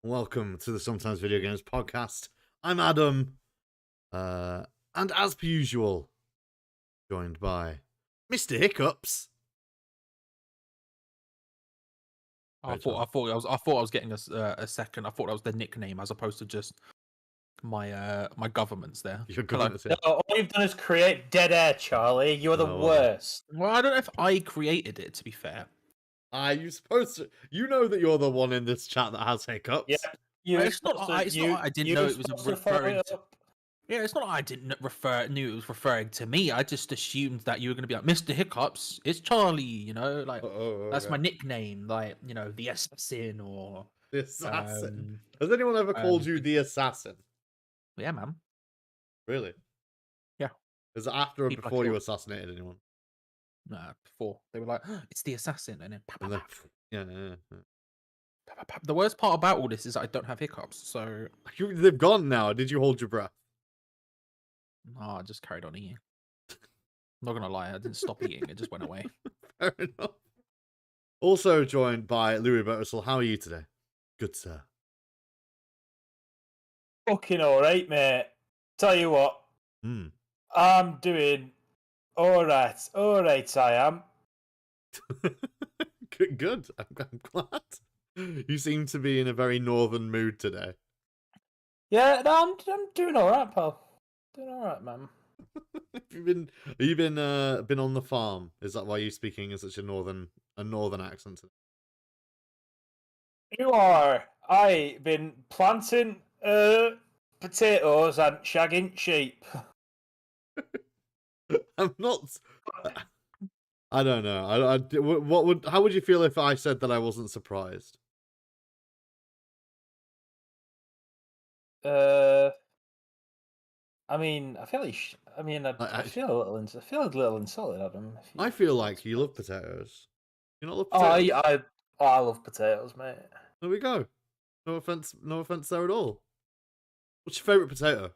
Welcome to the Sometimes Video Games podcast. I'm Adam, and as per usual, joined by Mr. Hiccups. I thought I was getting a second. I thought that was the nickname as opposed to just my my government's there. Your Hello. government's here. No, all you've done is create dead air, Charlie. You're the No. worst. Well, I don't know if I created it. To be fair, You supposed to? You know that you're the one in this chat that has hiccups. Yeah, you. it's not. I didn't know it was referring to. Yeah, it's not. I didn't knew it was referring to me. I just assumed that you were going to be like Mr. Hiccups. It's Charlie. You know, like that's my nickname. Like the assassin or the assassin. Has anyone ever called you the assassin? Yeah, man. Really? Yeah. Is it after or People before you assassinated anyone? Nah, before they were like, it's the assassin, and then. Yeah. The worst part about all this is I don't have hiccups, so They've gone now. Did you hold your breath? I just carried on eating. Not gonna lie, I didn't stop eating; it just went away. Fair enough. Also joined by Louis Birtwistle. How are you today? Good, sir. Fucking alright, mate. Tell you what, I'm doing alright. Alright, I am. Good. I'm glad. You seem to be in a very northern mood today. Yeah, no, I'm doing alright, pal. Doing alright, man. Have you been on the farm? Is that why you're speaking in such a northern accent? You are. I been planting potatoes and shagging sheep. I'm not. I don't know. How would you feel if I said that I wasn't surprised? I mean, I feel like I feel a little insulted, Adam. I feel like you love potatoes. You not love Oh, potatoes? I love potatoes, mate. There we go. No offense there at all. What's your favourite potato?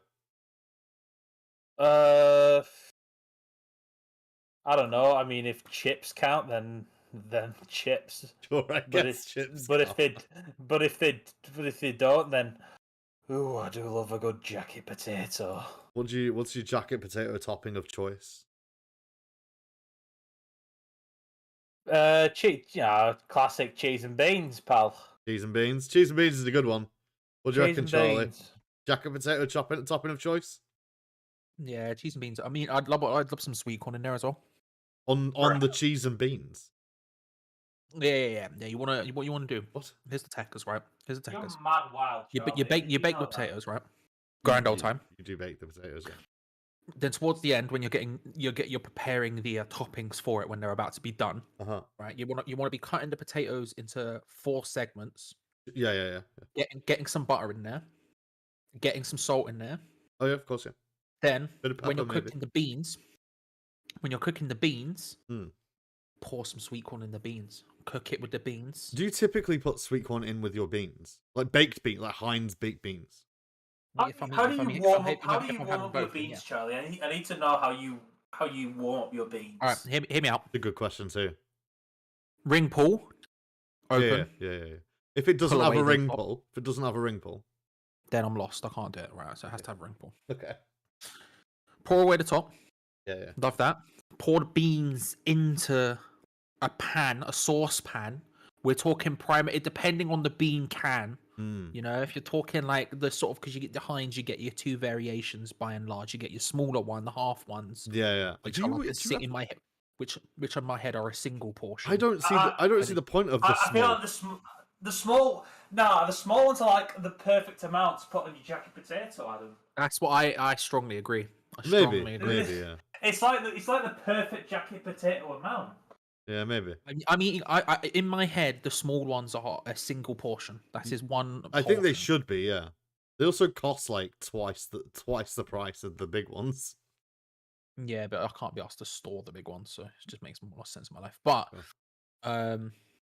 I don't know. I mean, if chips count, then chips. Sure, I guess chips. But if they don't, then ooh, I do love a good jacket potato. What's your jacket potato topping of choice? Classic cheese and beans, pal. Cheese and beans. Cheese and beans is a good one. What do you reckon, Charlie? Beans. Jacket potato topping of choice? Yeah, cheese and beans. I mean, I'd love some sweet corn in there as well. On the cheese and beans. Yeah. You wanna do? What? Here's the techers, right? Here's the techers. You're mad wild. You bake the potatoes, right? Grand old time. You do bake the potatoes, yeah. Then towards the end, when you're preparing the toppings for it when they're about to be done, right? You want to be cutting the potatoes into 4 segments. Yeah. Getting some butter in there, getting some salt in there. Oh yeah, of course, yeah. Then when you're cooking the beans, pour some sweet corn in the beans. Cook it with the beans. Do you typically put sweet corn in with your beans, like baked beans, like Heinz baked beans? How do you warm up your beans, Charlie? I need to know how you warm up your beans. All right, hear me out. It's a good question too. Ring pull. Open. Yeah. If it doesn't have a ring pull, then I'm lost. I can't do it. Right, so it has to have a ring pull. Okay. Pour away the top. Yeah. Love that. Pour the beans into a pan, a saucepan. We're talking primary, depending on the bean can. You know, if you're talking like the sort of, because you get the Heinz, you get your 2 variations by and large. You get your smaller one, the half ones. Yeah. Which are like in my head, which in my head are a single portion. I don't see the point of the small. I feel like the small ones are like the perfect amount to put on your jacket potato, Adam. That's what I strongly agree. Maybe, yeah. It's like the perfect jacket potato amount. Yeah, maybe. I mean, I in my head, the small ones are a single portion. That is one. I think they should be. Yeah. They also cost like twice the price of the big ones. Yeah, but I can't be asked to store the big ones, so it just makes more sense in my life. But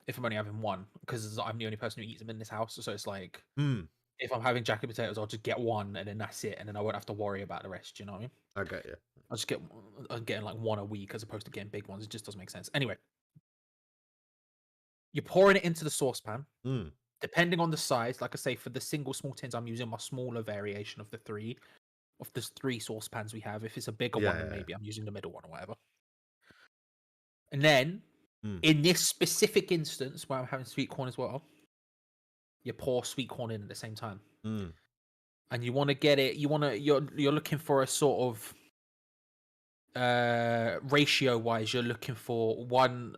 if I'm only having one, because I'm the only person who eats them in this house, so it's like if I'm having jacket potatoes, I'll just get one, and then that's it, and then I won't have to worry about the rest. You know what I mean? Okay, yeah. I'm getting like one a week as opposed to getting big ones. It just doesn't make sense. Anyway, you're pouring it into the saucepan. depending on the size, like I say, for the single small tins, I'm using my smaller variation of the three saucepans we have. If it's a bigger one, then maybe I'm using the middle one or whatever. And then, in this specific instance where I'm having sweet corn as well, you pour sweet corn in at the same time, and you want to get it. You're looking for a sort of ratio wise. You're looking for one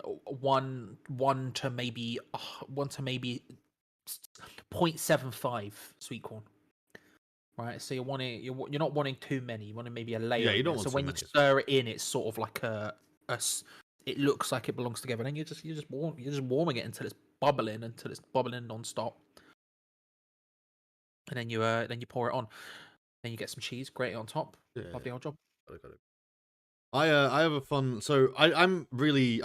to maybe 0.75 sweet corn. Right, so you're not wanting too many. You want maybe a layer. Yeah, you don't want so too when many. you stir it in, it's sort of like it looks like it belongs together. And then you're just warming it until it's bubbling non-stop. And then you pour it on. Then you get some cheese, grate it on top. Lovely old job. Got it. I have a fun. So I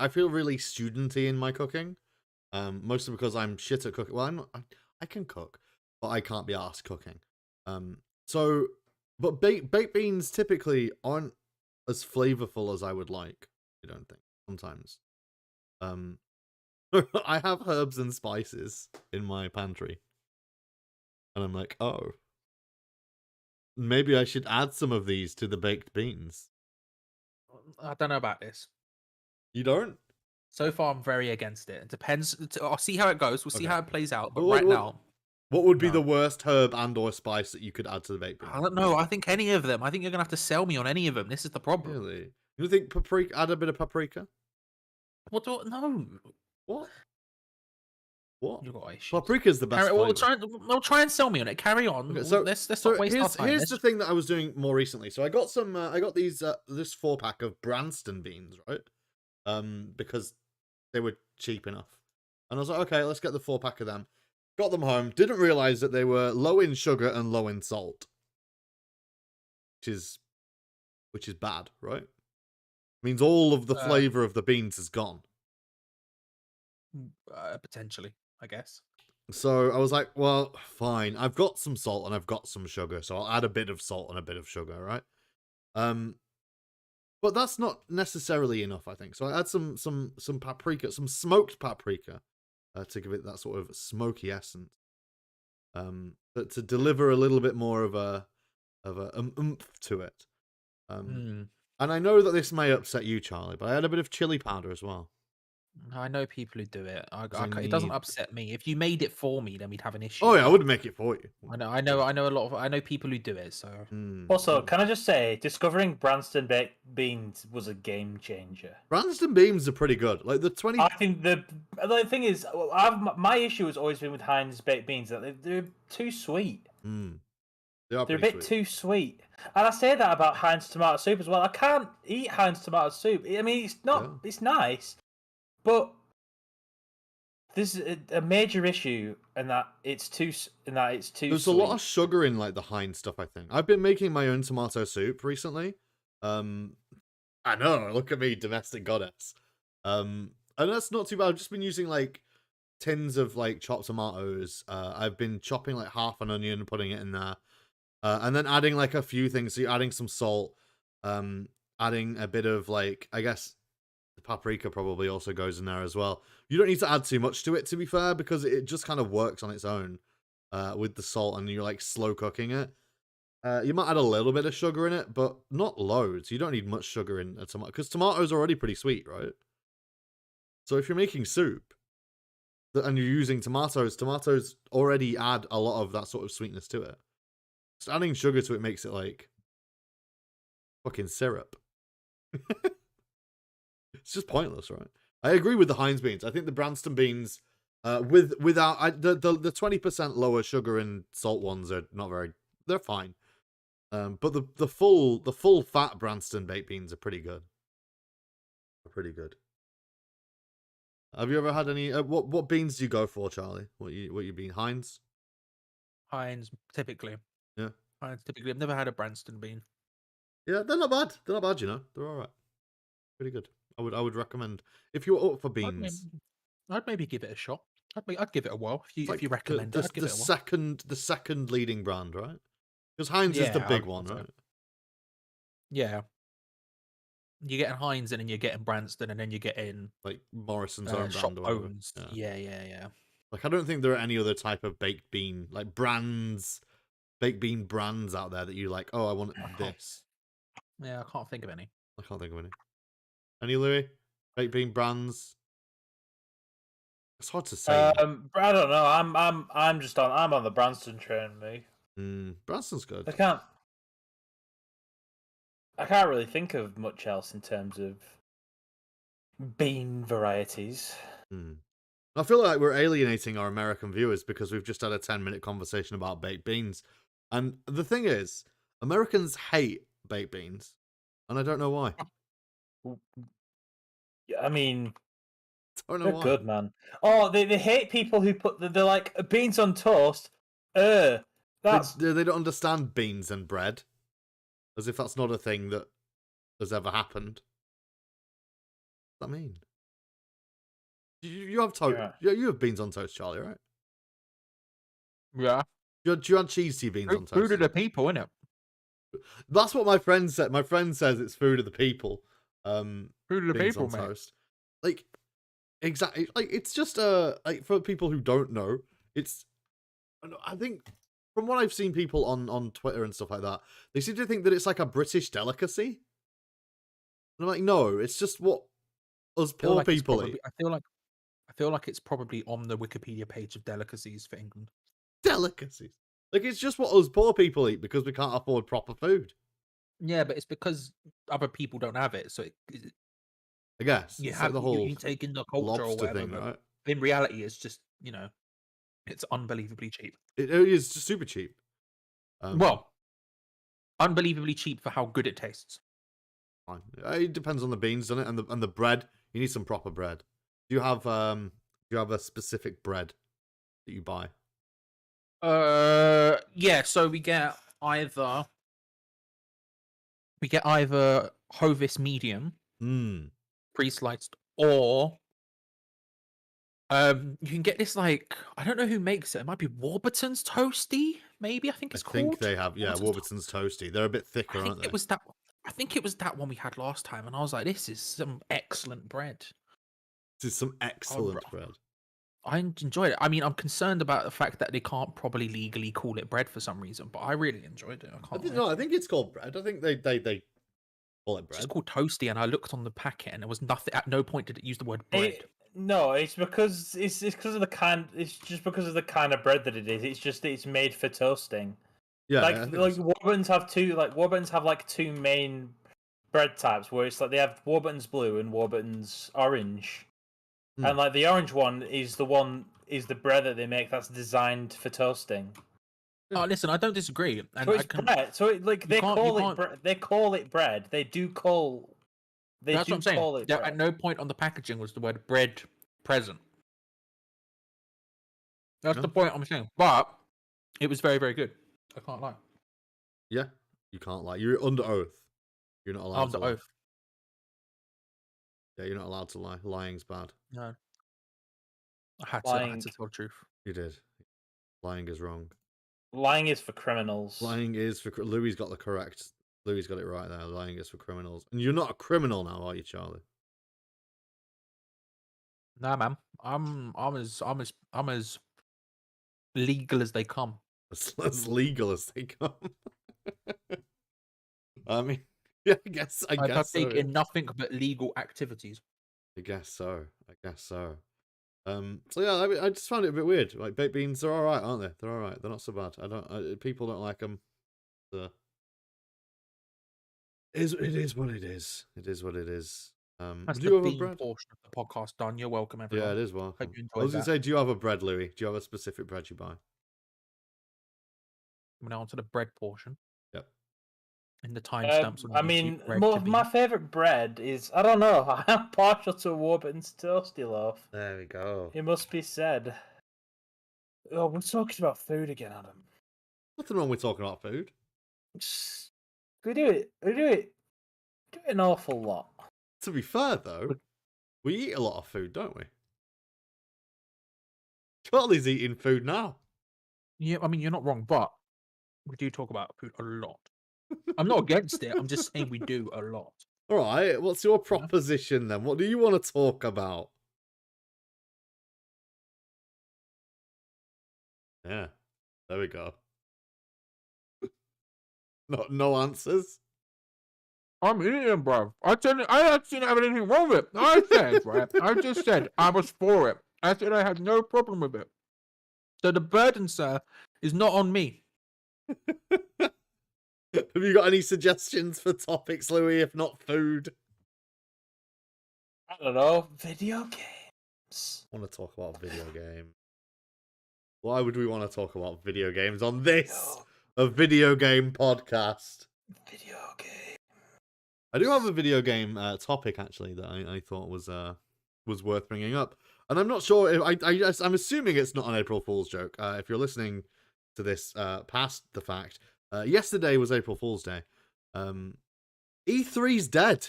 feel really studenty in my cooking. Mostly because I'm shit at cooking. Well, I'm not. I can cook, but I can't be arsed cooking. But baked beans typically aren't as flavorful as I would like. I don't think sometimes. I have herbs and spices in my pantry, and I'm like, oh, maybe I should add some of these to the baked beans. I don't know about this. You don't? So far, I'm very against it. It depends. I'll see how it goes. We'll see how it plays out. But now, what would be the worst herb and/or spice that you could add to the baked beans? I don't know. I think any of them. I think you're gonna have to sell me on any of them. This is the problem. Really? You think paprika? Add a bit of paprika? No. What? You got issues. Paprika's the best. Try and sell me on it. Carry on. Okay, so let's not waste our time. Here's the thing that I was doing more recently. So I got some. I got these. This 4-pack of Branston beans, right? Because they were cheap enough, and I was like, okay, let's get the 4-pack of them. Got them home. Didn't realize that they were low in sugar and low in salt, which is bad, right? Means all of the flavor of the beans is gone. Potentially, I guess. So I was like, well, fine. I've got some salt and I've got some sugar, so I'll add a bit of salt and a bit of sugar, right? But that's not necessarily enough, I think. So I add some paprika, some smoked paprika, to give it that sort of smoky essence. But to deliver a little bit more of a oomph to it. And I know that this may upset you, Charlie, but I had a bit of chili powder as well. I know people who do it. It doesn't upset me. If you made it for me, then we'd have an issue. Oh yeah, I wouldn't make it for you. I know people who do it. So also, can I just say, discovering Branston baked beans was a game changer. Branston beans are pretty good. Like the 20. I think the thing is, my issue has always been with Heinz baked beans that they're too sweet. They're a bit too sweet. And I say that about Heinz tomato soup as well. I can't eat Heinz tomato soup. I mean, it's not. Yeah. It's nice. But there's a major issue in that it's too. There's sweet. A lot of sugar in like the Heinz stuff. I think I've been making my own tomato soup recently. I know. Look at me, domestic goddess. And that's not too bad. I've just been using like tins of like chopped tomatoes. I've been chopping like half an onion and putting it in there, and then adding like a few things. So you're adding some salt, adding a bit of like, I guess. The paprika probably also goes in there as well. You don't need to add too much to it, to be fair, because it just kind of works on its own with the salt, and you're like slow cooking it. You might add a little bit of sugar in it, but not loads. You don't need much sugar in a tomato, because tomatoes are already pretty sweet, right? So if you're making soup and you're using tomatoes already add a lot of that sort of sweetness to it. Just adding sugar to it makes it like fucking syrup. It's just pointless, right? I agree with the Heinz beans. I think the Branston beans, without the 20% lower sugar and salt ones are not very. They're fine, but the full fat Branston baked beans are pretty good. Have you ever had any? What beans do you go for, Charlie? What you bean? Heinz. Heinz typically. Yeah. Heinz typically. I've never had a Branston bean. Yeah, they're not bad. They're not bad. You know, they're all right. Pretty good. I would recommend if you were up for beans. I'd maybe give it a shot. I'd give it a whirl if you recommend it. I'd give it a whirl. The second leading brand, right? Because Heinz is the big one, right? Yeah. You're getting Heinz, and then you're getting Branston, and then you're getting like Morrison's own brand or Owens. Yeah. Like, I don't think there are any other type of baked bean, like, brands, baked bean brands out there that you like, oh, I want this. Yeah, I can't think of any. I can't think of any. Any, Louis? Baked bean brands? It's hard to say. I don't know. I'm on the Branston train, me. Branston's good. I can't really think of much else in terms of bean varieties. I feel like we're alienating our American viewers because we've just had a 10-minute conversation about baked beans. And the thing is, Americans hate baked beans. And I don't know why. I mean, don't know they're why. good, man. Oh, they hate people who they're like, beans on toast. That's... They don't understand beans and bread. As if that's not a thing that has ever happened. What does that mean? You have toast. Yeah. You have beans on toast, Charlie, right? Yeah. Do you have cheesy beans on toast? Food of the people, innit? That's what my friend said. My friend says it's food of the people. Food of the people, mate. Toast. Like, exactly. Like, it's just like for people who don't know, it's. I think from what I've seen people on Twitter and stuff like that, they seem to think that it's like a British delicacy. And I'm like, no, it's just what us poor people eat. I feel like it's probably on the Wikipedia page of delicacies for England. Delicacies. Like, it's just what us poor people eat because we can't afford proper food. Yeah, but it's because other people don't have it. So I guess you it's have like the whole you take in the culture or lobster whatever. thing, right? In reality, it's just it's unbelievably cheap. It is super cheap. Well, unbelievably cheap for how good it tastes. Fine. It depends on the beans, doesn't it? And the bread. You need some proper bread. Do you have a specific bread that you buy? Yeah. So we get either Hovis medium, pre-sliced, or you can get this, like, I don't know who makes it. It might be Warburton's Toasty. Maybe I think it's called. I think they have, yeah, Warburton's Toasty. They're a bit thicker, aren't they? I think it was that one we had last time, and I was like, this is some excellent bread. This is some excellent bread. I enjoyed it. I mean, I'm concerned about the fact that they can't probably legally call it bread for some reason, but I really enjoyed it. I think it's called bread. I think they call it bread. It's called Toasty, and I looked on the packet, and there was nothing. At no point did it use the word bread. No, it's because it's because of the kind. It's just because of the kind of bread that it is. It's just that it's made for toasting. Yeah, like Warburtons have two main bread types, where it's like they have Warburton's blue and Warburton's orange, and like the orange one is the bread that they make that's designed for toasting. Oh, listen, I don't disagree. And so it's bread. So they call it bread. They do call. That's what I'm saying. At no point on the packaging was the word bread present. That's the point I'm saying. But it was very, very good. I can't lie. Yeah, you can't lie. You're under oath. You're not allowed to lie. Under oath. Yeah, you're not allowed to lie. Lying's bad. No. I had to tell the truth. You did. Lying is wrong. Lying is for criminals. Louis got it right there. Lying is for criminals. And you're not a criminal now, are you, Charlie? Nah, man. I'm as legal as they come. As legal as they come. I mean, yeah, I guess I partake in nothing but legal activities. I guess so. So yeah, I just found it a bit weird. Like, baked beans, they're all right, aren't they? They're all right. They're not so bad. People don't like them. So it is what it is. It is what it is. That's do you the have a bread portion of the podcast done. You're welcome, everyone. Yeah, it is welcome. Hope you I was going to say, do you have a bread, Louis? Do you have a specific bread you buy? Now onto the bread portion. Yep. In the timestamps. I mean, my favourite bread is, I don't know, I'm partial to Warburton's Toasty Loaf. There we go. It must be said. Oh, we're talking about food again, Adam. Nothing wrong with talking about food. We do it an awful lot. To be fair, though, we eat a lot of food, don't we? Charlie's eating food now. Yeah, I mean, you're not wrong, but we do talk about food a lot. I'm not against it. I'm just saying we do a lot. All right. What's your proposition then? What do you want to talk about? Yeah, there we go. No answers. I'm eating, bro. I actually didn't have anything wrong with it. I said, right? I just said I was for it. I said I had no problem with it. So the burden, sir, is not on me. Have you got any suggestions for topics, Louis, if not food? I don't know. Video games. I want to talk about video games. Why would we want to talk about video games on this, a video game podcast? Video game. I do have a video game topic, actually, that I thought was worth bringing up. And I'm not sure, if I'm assuming it's not an April Fool's joke. If you're listening to this past the fact, yesterday was April Fool's Day. E3's dead.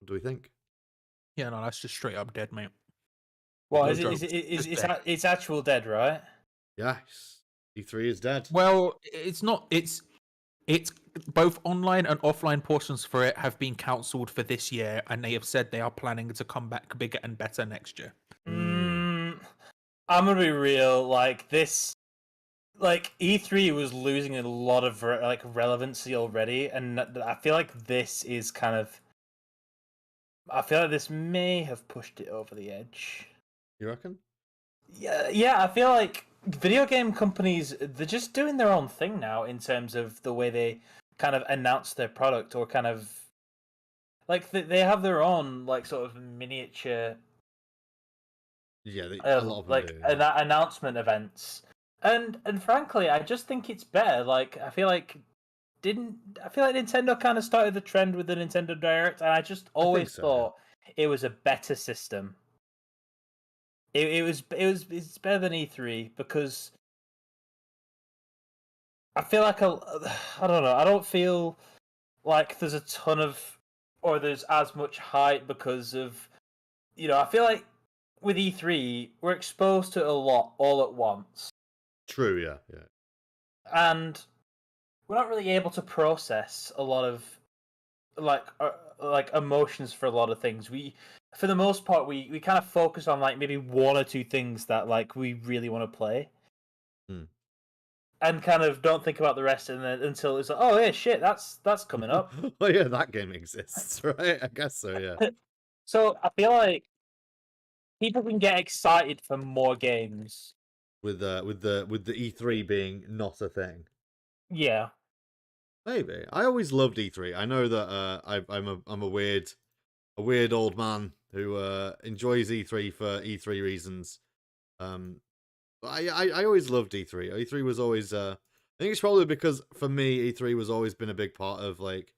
What do we think? Yeah, no, that's just straight up dead, mate. Well, No it's actual dead, right? Yes. E3 is dead. Well, it's not. It's both online and offline portions for it have been cancelled for this year, and they have said they are planning to come back bigger and better next year. I'm gonna be real. Like this, like E3 was losing a lot of like relevancy already, and I feel like this is kind of. I feel like this may have pushed it over the edge. You reckon? Yeah. I feel like video game companies, they're just doing their own thing now in terms of the way they kind of announce their product, or kind of like they have their own like sort of miniature. Yeah, a lot of them like do, yeah. announcement events, and frankly, I just think it's better. Like I feel like Nintendo kind of started the trend with the Nintendo Direct, and I just always thought it was a better system. It's better than E3 because I feel like I don't know. I don't feel like there's a ton of, or there's as much hype because of, I feel like with E3 we're exposed to a lot all at once. True, yeah. And we're not really able to process a lot of like emotions for a lot of things. For the most part, we kind of focus on like maybe one or two things that like we really want to play, and kind of don't think about the rest, and then until it's like, oh yeah, shit, that's coming up. Oh yeah, that game exists, right? I guess so, yeah. So I feel like people can get excited for more games With the E3 being not a thing. Yeah. Maybe. I always loved E3. I know that I'm a weird old man who enjoys E3 for E3 reasons. I always loved E3. E3 was always I think it's probably because for me E3 was always been a big part of like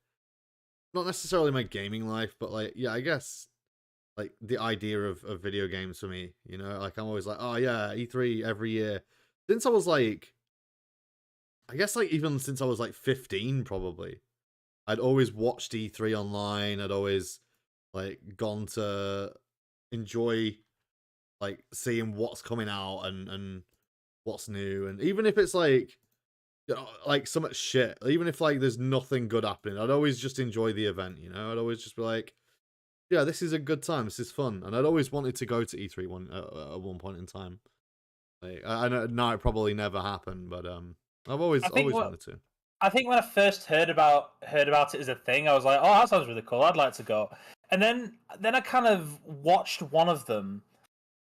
not necessarily my gaming life, but like yeah, I guess like the idea of video games for me, like I'm always like, oh yeah, E3 every year. Since I was like I guess like even since I was like 15 probably. I'd always watched E3 online. I'd always like gone to enjoy like seeing what's coming out and what's new, and even if it's like like so much shit, even if like there's nothing good happening, I'd always just enjoy the event. I'd always just be like, yeah, this is a good time, this is fun, and I'd always wanted to go to E3 at one point in time. Like I know now it probably never happened, but I've always wanted to. I think when I first heard about it as a thing, I was like, "Oh, that sounds really cool. I'd like to go." And then I kind of watched one of them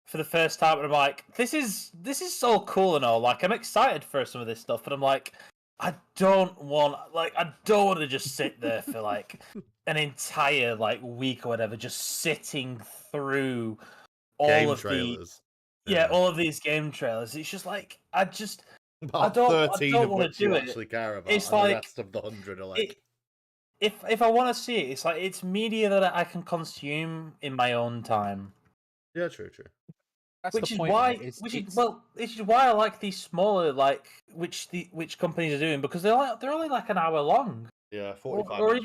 for the first time, and I'm like, "This is so cool and all. Like, I'm excited for some of this stuff, but I'm like, I don't want to just sit there for like an entire like week or whatever, just sitting through all game of trailers. all of these game trailers. It's just like About 13 of which you actually care about. It's and like the rest of the 100 are like. If I want to see it, it's like it's media that I can consume in my own time. Yeah, true. That's which the is point, why, mate. which is why I like these smaller, like which companies are doing, because they're only like an hour long. Yeah, 45. Or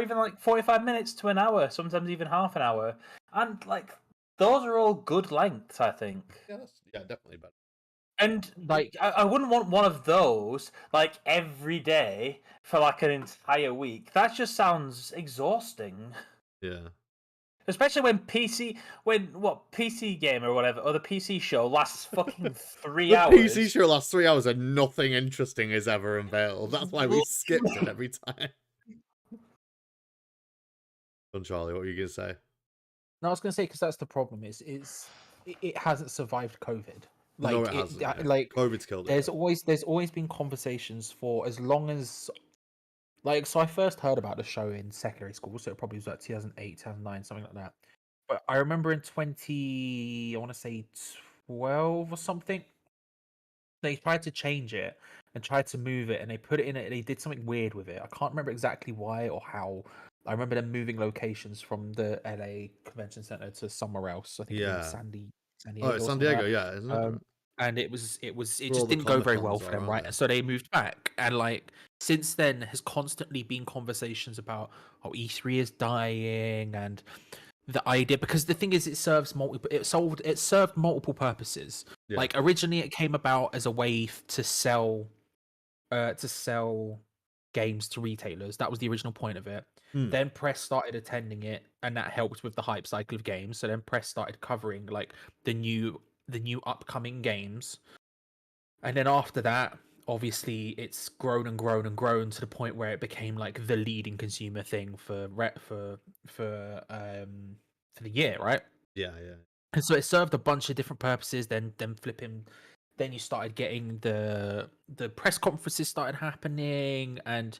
even like 45 minutes to an hour, sometimes even half an hour, and like those are all good lengths, I think. Yeah, definitely better. And like, I wouldn't want one of those like every day for like an entire week. That just sounds exhausting. Yeah. Especially when PC Gamer or whatever, or the PC show lasts fucking 3 hours. The PC show lasts 3 hours and nothing interesting is ever unveiled. That's why we skipped it every time. Charlie, what were you gonna say? No, I was gonna say because that's the problem. It hasn't survived COVID. Like, no, it hasn't. Yeah. Like COVID's killed it. There's always been conversations for as long as, like, so I first heard about the show in secondary school, so it probably was like 2008, 2009, something like that. But I remember in 2012 or something, they tried to change it and tried to move it, and they put it in it. They did something weird with it. I can't remember exactly why or how. I remember them moving locations from the LA Convention Center to somewhere else. I think it was San Diego. Oh, it's San Diego, yeah, isn't it? And it just didn't go very well for them, right? There. So they moved back, and like since then has constantly been conversations about E3 is dying, and the idea, because the thing is, it served multiple purposes. Yeah. Like originally, it came about as a way to sell games to retailers. That was the original point of it. Then press started attending it, and that helped with the hype cycle of games. So then press started covering like the new upcoming games, and then after that, obviously, it's grown and grown and grown to the point where it became like the leading consumer thing for the year, right? Yeah. And so it served a bunch of different purposes. Then you started getting the press conferences started happening, and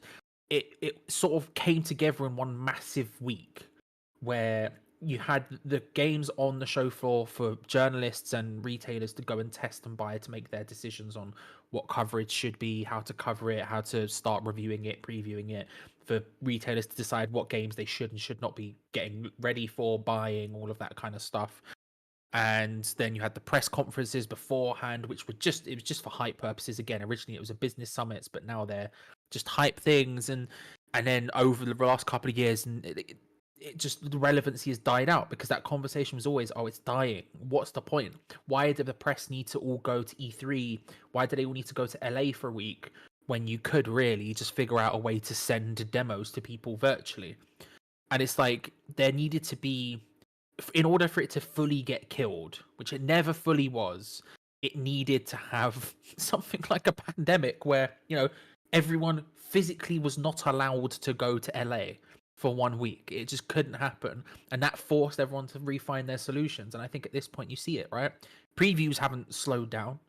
it sort of came together in one massive week where you had the games on the show floor for journalists and retailers to go and test and buy to make their decisions on what coverage should be, how to cover it, how to start reviewing it, previewing it, for retailers to decide what games they should and should not be getting ready for, buying, all of that kind of stuff. And then you had the press conferences beforehand, which were just for hype purposes. Again, originally it was a business summits, but now they're just hype things. And then over the last couple of years, and it just, the relevancy has died out, because that conversation was always, it's dying. What's the point? Why did the press need to all go to E3? Why do they all need to go to LA for a week when you could really just figure out a way to send demos to people virtually? And it's like, there needed to be, in order for it to fully get killed, which it never fully was, it needed to have something like a pandemic where, everyone physically was not allowed to go to LA for 1 week. It just couldn't happen, and that forced everyone to refine their solutions. And I think at this point you see it, right? Previews haven't slowed down.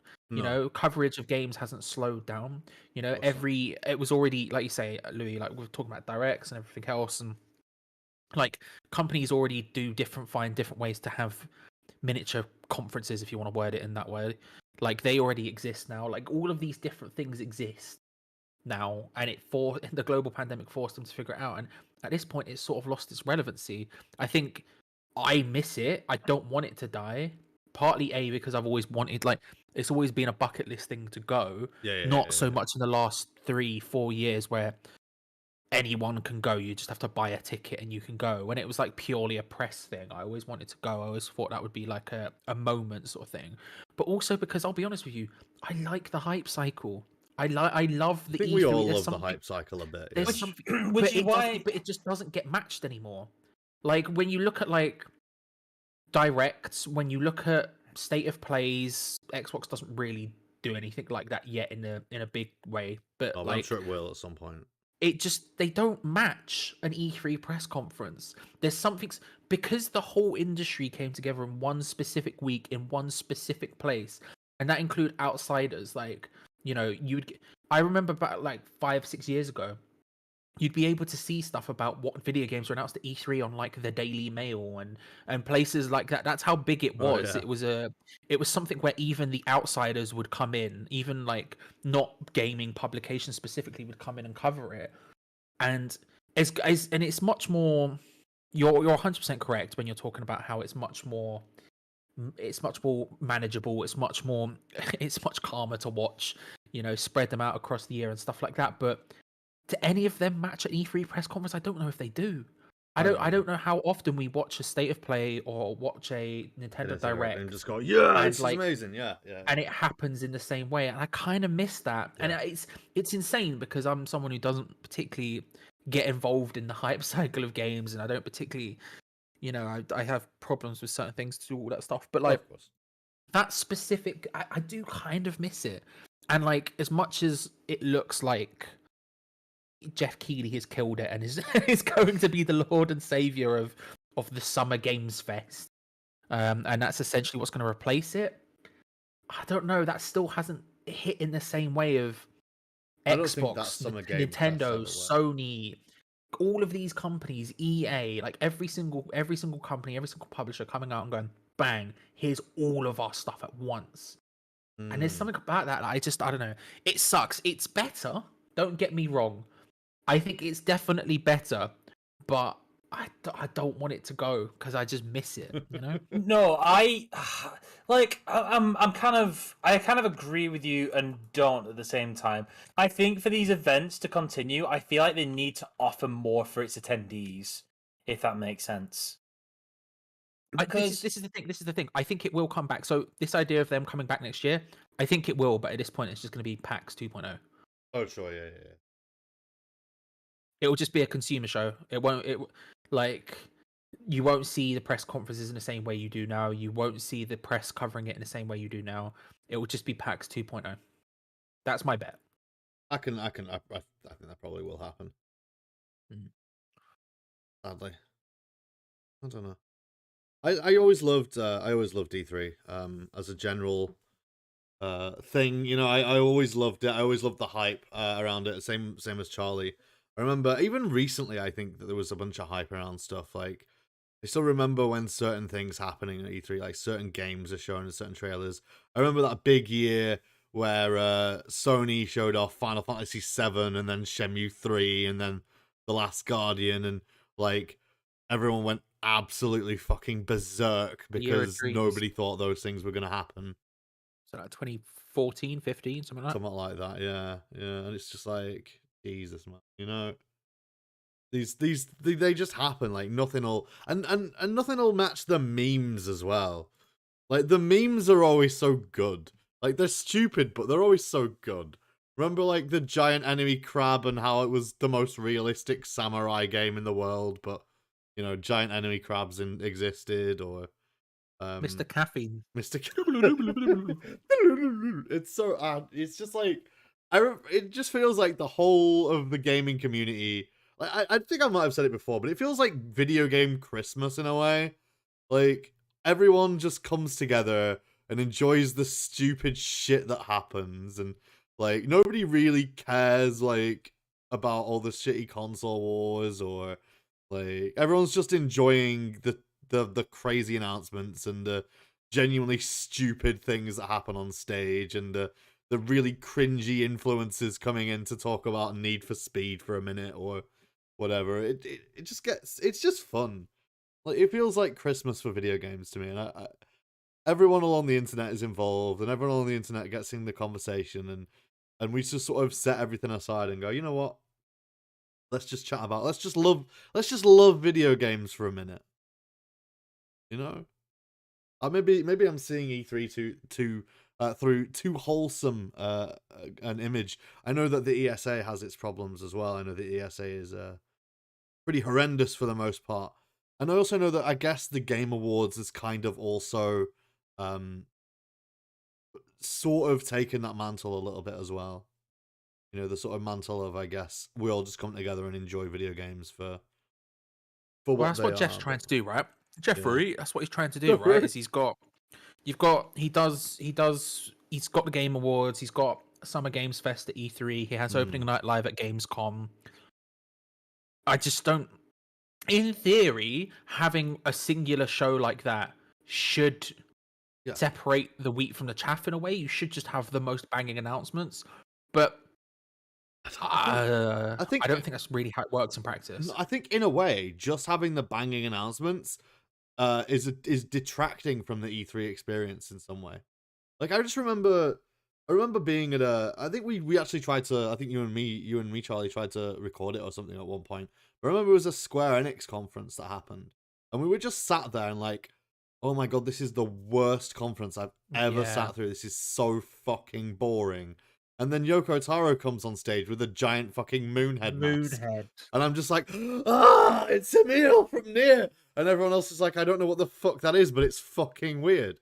Coverage of games hasn't slowed down. It was already, like you say, Louis, like we're talking about directs and everything else, and like companies already find different ways to have miniature conferences, if you want to word it in that way. Like they already exist now. Like all of these different things exist now, and the global pandemic forced them to figure it out. And at this point, it's sort of lost its relevancy. I think I miss it. I don't want it to die. Partly because I've always wanted, like, it's always been a bucket list thing to go. Not so much in the last 3-4 years where anyone can go. You just have to buy a ticket and you can go. When it was like purely a press thing, I always wanted to go. I always thought that would be like a moment sort of thing. But also because, I'll be honest with you, I like the hype cycle. I love the. I think E3. we all love the hype cycle a bit. There's something, but it just doesn't get matched anymore. Like when you look at like directs, when you look at state of plays, Xbox doesn't really do anything like that yet in a big way. But I'm sure it will at some point. They don't match an E3 press conference. There's something, because the whole industry came together in one specific week in one specific place, and that include outsiders. Like, I remember back like 5-6 years ago, you'd be able to see stuff about what video games were announced at E3 on like the Daily Mail and places like that. That's how big it was. Oh, yeah. It was something where even the outsiders would come in, even like not gaming publications specifically would come in and cover it. And it's much more. You're 100% correct when you're talking about how it's much more manageable. It's much calmer to watch. Spread them out across the year and stuff like that. But do any of them match an E3 press conference? I don't know if they do. I don't know how often we watch a state of play or watch a Nintendo Direct and just go, it's like, amazing, yeah. And it happens in the same way, and I kind of miss that. Yeah. And it's insane because I'm someone who doesn't particularly get involved in the hype cycle of games, and I don't particularly You know, I have problems with certain things to do all that stuff, but Oh, like of course. that specific, I do kind of miss it. And like, as much as it looks like Jeff Keighley has killed it and is is going to be the Lord and Savior of the Summer Games Fest, and that's essentially what's going to replace it. I don't know. That still hasn't hit in the same way of I don't think that Xbox, Summer Game Fest Nintendo, ever worked. Sony, all of these companies, EA, like every single company, every single publisher coming out and going, bang, here's all of our stuff at once. And there's something about that I don't know. It sucks. It's better. Don't get me wrong. I think it's definitely better, but I don't want it to go because I just miss it, you know? No, I'm kind of agree with you and don't at the same time. I think for these events to continue, I feel like they need to offer more for its attendees, if that makes sense. Because this is the thing. This is the thing. I think it will come back. So this idea of them coming back next year, I think it will. But at this point, it's just going to be PAX 2.0. Oh, sure, yeah. It will just be a consumer show. It won't. Like you won't see the press conferences in the same way you do now. You won't see the press covering it in the same way you do now. It will just be PAX 2.0. That's my bet. I think that probably will happen. Sadly, I don't know. I always loved E3 as a general thing. You know, I always loved it. I always loved the hype around it. Same as Charlie. I remember even recently, I think that there was a bunch of hype around stuff. Like, I still remember when certain things happening at E3, like certain games are shown in certain trailers. I remember that big year where Sony showed off Final Fantasy VII and then Shenmue 3 and then The Last Guardian, and like everyone went absolutely fucking berserk because nobody thought those things were going to happen. So like 2014, 15, something like that. Something like that, yeah. And it's just like, Jesus, man, you know, they just happen. Like nothing will, and nothing will match the memes as well. Like the memes are always so good. Like they're stupid, but they're always so good. Remember like the giant enemy crab and how it was the most realistic samurai game in the world, but you know, giant enemy crabs existed, or Mr. Caffeine. Mr. It's so odd. It's just like it just feels like the whole of the gaming community. Like I think I might have said it before, but it feels like video game Christmas in a way. Like everyone just comes together and enjoys the stupid shit that happens, and like nobody really cares like about all the shitty console wars, or like everyone's just enjoying the crazy announcements and the genuinely stupid things that happen on stage, and the really cringy influencers coming in to talk about Need for Speed for a minute or whatever. It just it's just fun. Like it feels like Christmas for video games to me, and everyone along the internet is involved, and everyone on the internet gets in the conversation, and we just sort of set everything aside and go, you know what? Let's just chat about. Let's just love video games for a minute. You know, maybe I'm seeing E3 through too wholesome an image. I know that the ESA has its problems as well. I know the ESA is pretty horrendous for the most part, and I also know that I guess the Game Awards is kind of also sort of taken that mantle a little bit as well. You know, the sort of mantle of, I guess, we all just come together and enjoy video games for what Well, that's they what are. Jeff's trying to do, right? Jeffrey, that's what he's trying to do, right? Is he's got the Game Awards, he's got Summer Games Fest at E3, he has opening night live at Gamescom. I just don't. In theory, having a singular show like that should separate the wheat from the chaff in a way. You should just have the most banging announcements, but I don't think that's really how it works in practice. I think in a way, just having the banging announcements is detracting from the E3 experience in some way. Like I remember being at I think we actually tried to, I think you and me Charlie tried to record it or something at one point. I remember it was a Square Enix conference that happened, and we were just sat there and like, oh my god, this is the worst conference I've ever sat through. This is so fucking boring. And then Yoko Taro comes on stage with a giant fucking moonhead mask. And I'm just like, it's Emil from Nier. And everyone else is like, I don't know what the fuck that is, but it's fucking weird.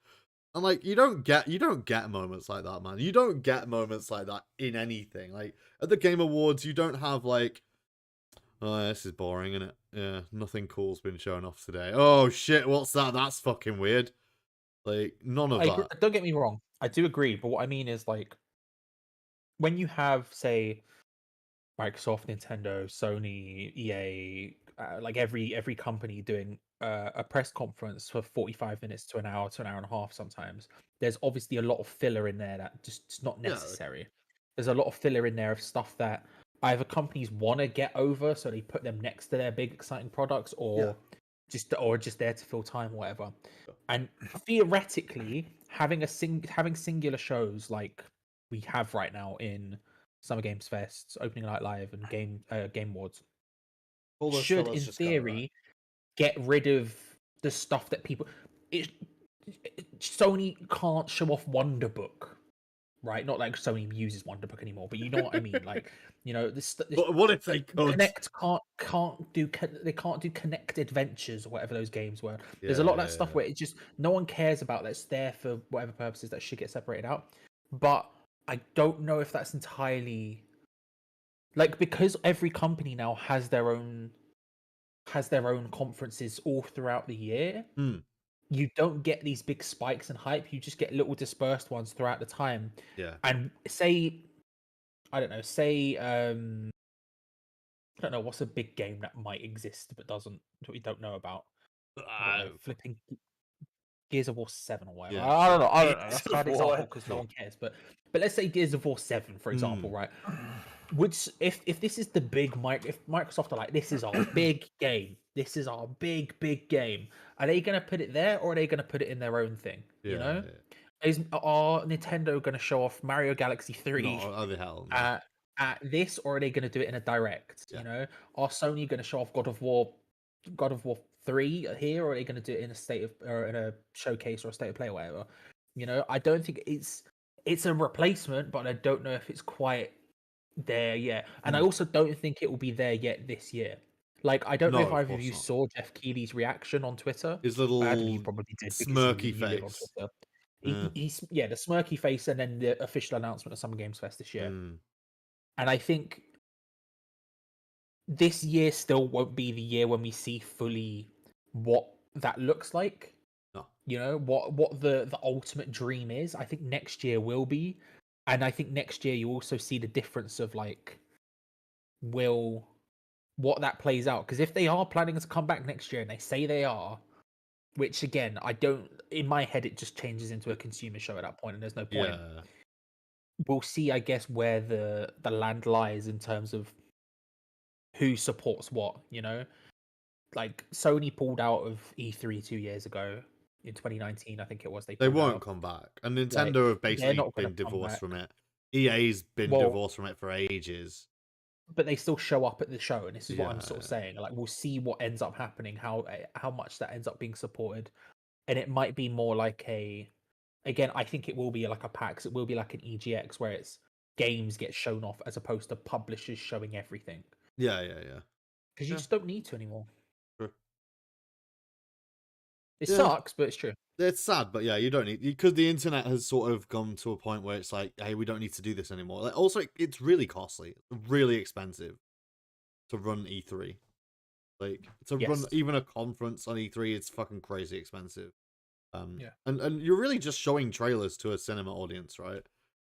And like, you don't get moments like that, man. You don't get moments like that in anything. Like at the Game Awards, you don't have like, oh, this is boring, isn't it? Yeah, nothing cool's been shown off today. Oh shit, what's that? That's fucking weird. Like, none of that. Don't get me wrong. I do agree, but what I mean is like, when you have, say, Microsoft, Nintendo, Sony, EA, like every company doing a press conference for 45 minutes to an hour and a half sometimes, there's obviously a lot of filler in there that just not necessary. Yeah. There's a lot of filler in there of stuff that either companies want to get over, so they put them next to their big exciting products, or just there to fill time or whatever. And theoretically, having singular shows like we have right now in Summer Games Fest, Opening Night Live, and Game Awards should, in theory, get rid of the stuff that people. Sony can't show off Wonder Book, right? Not like Sony uses Wonder Book anymore, but you know what I mean. Like, you know, this. But what if they could? Connect can't do Connect Adventures or whatever those games were. There's a lot of that stuff where it just no one cares about. That's there for whatever purposes that should get separated out, but I don't know if that's entirely like, because every company now has their own conferences all throughout the year. You don't get these big spikes in hype. You just get little dispersed ones throughout the time. Yeah. And say, I don't know what's a big game that might exist but doesn't, that we don't know about. Flipping Gears of War 7 or whatever. Yeah. I don't know. That's a bad example because no one cares. But let's say Gears of War 7, for example, right? If this is the big if Microsoft are like, this is our big game, this is our big game, are they going to put it there, or are they going to put it in their own thing? You know, are Nintendo going to show off Mario Galaxy 3 at this, or are they going to do it in a direct? You know, are Sony going to show off God of War 3 here, or are they going to do it in a in a showcase or a state of play or whatever? You know, I don't think it's a replacement, but I don't know if it's quite there yet. And I also don't think it will be there yet this year. Like, I don't know if either of you saw Jeff Keighley's reaction on Twitter. His little you probably did, smirky face. He's the smirky face, and then the official announcement of Summer Games Fest this year. And I think this year still won't be the year when we see fully what that looks like. No. You know, what the ultimate dream is. I think next year will be. And I think next year you also see the difference of like, what that plays out. Because if they are planning to come back next year, and they say they are, which again, I don't, in my head, it just changes into a consumer show at that point, and there's no point. Yeah. We'll see, I guess, where the land lies in terms of who supports what, you know? Like, Sony pulled out of E3 2 years ago. In 2019, I think it was. They won't come back. And Nintendo have basically been divorced from it. EA's been divorced from it for ages. But they still show up at the show, and this is what I'm sort of saying. Like, we'll see what ends up happening, how much that ends up being supported. And it might be more like again, I think it will be like a PAX. It will be like an EGX, where it's games get shown off as opposed to publishers showing everything. Yeah. Because you just don't need to anymore. True. It sucks, but it's true. It's sad, but yeah, you don't need, because the internet has sort of gone to a point where it's like, hey, we don't need to do this anymore. Like, also, it's really costly, really expensive to run E3. Like, to run even a conference on E3, it's fucking crazy expensive. And you're really just showing trailers to a cinema audience, right?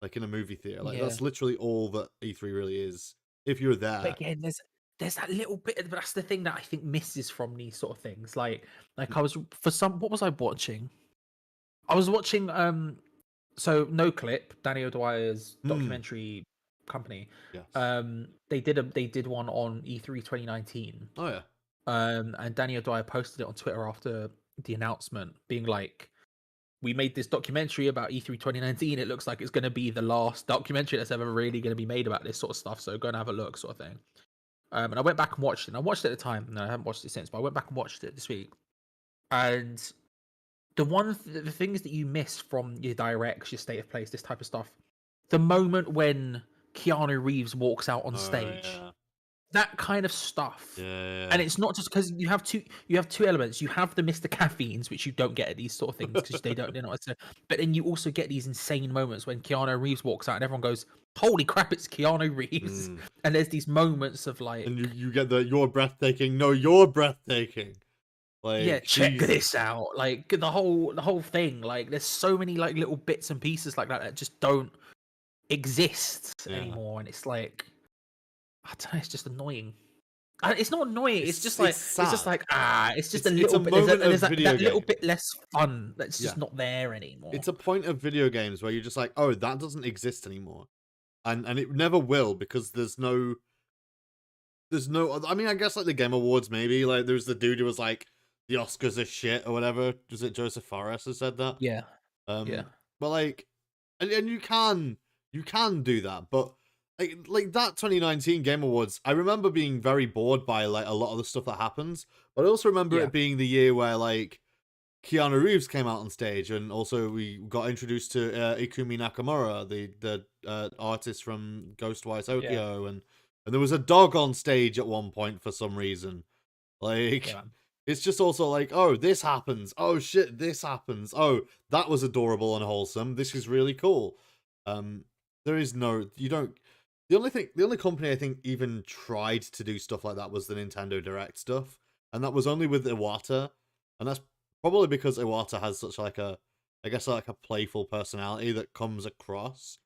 Like in a movie theater. Like that's literally all that E3 really is. If you're there. But again, there's that little bit, but that's the thing that I think misses from these sort of things. Like I was what was I watching? I was watching so No Clip, Danny O'Dwyer's documentary company. Yes. They did one on E3 2019. Oh yeah. And Danny O'Dwyer posted it on Twitter after the announcement, being like, we made this documentary about E3 2019. It looks like it's going to be the last documentary that's ever really going to be made about this sort of stuff. So go and have a look, sort of thing. And I went back and watched it. And I watched it at the time. No, I haven't watched it since, but I went back and watched it this week. And the things that you miss from your directs, your state of plays, this type of stuff, the moment when Keanu Reeves walks out on Oh, stage, yeah. that kind of stuff. Yeah. And it's not just because you have two elements. You have the Mr. Caffeines, which you don't get at these sort of things because they're not. But then you also get these insane moments when Keanu Reeves walks out and everyone goes, "Holy crap, it's Keanu Reeves!" And there's these moments of like, and you get the "you're breathtaking." No, you're breathtaking. Like, yeah, check Jesus. this out. Like the whole thing. Like there's so many like little bits and pieces like that just don't exist anymore, and it's like, I don't know, it's just annoying. It's not annoying. It's just like it's just a little bit. There's that little bit less fun that's just not there anymore. It's a point of video games where you're just like, oh, that doesn't exist anymore, and it never will, because there's no. I mean, I guess like the Game Awards, maybe like there's the dude who was like, the Oscars are shit or whatever. Was it Joseph Fares who said that? Yeah. But like, and you can do that, but like that 2019 Game Awards, I remember being very bored by like a lot of the stuff that happens, but I also remember it being the year where like Keanu Reeves came out on stage, and also we got introduced to Ikumi Nakamura, the artist from Ghostwire Tokyo, and there was a dog on stage at one point for some reason. Like, it's just also like, oh, this happens. Oh shit, this happens. Oh, that was adorable and wholesome. This is really cool. There is no, you don't. The only company I think even tried to do stuff like that was the Nintendo Direct stuff, and that was only with Iwata, and that's probably because Iwata has such like a, I guess like a playful personality that comes across.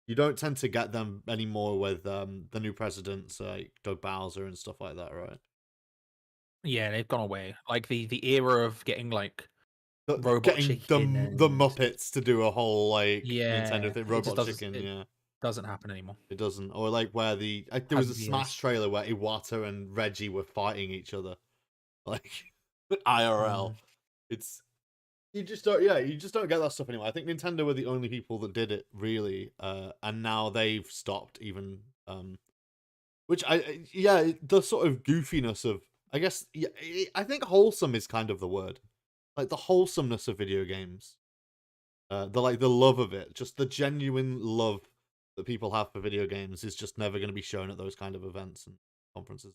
You don't tend to get them anymore with the new presidents like Doug Bowser and stuff like that, right? Yeah, they've gone away. Like the era of getting like Robot getting Chicken the Muppets to do a whole like Nintendo thing, it Robot Chicken, doesn't happen anymore. It doesn't. Or like where there was a Smash trailer where Iwata and Reggie were fighting each other, like IRL. It's you just don't get that stuff anymore. I think Nintendo were the only people that did it really, and now they've stopped even. Which the sort of goofiness of, I guess, I think wholesome is kind of the word, like the wholesomeness of video games, the love of it, just the genuine love that people have for video games is just never going to be shown at those kind of events and conferences.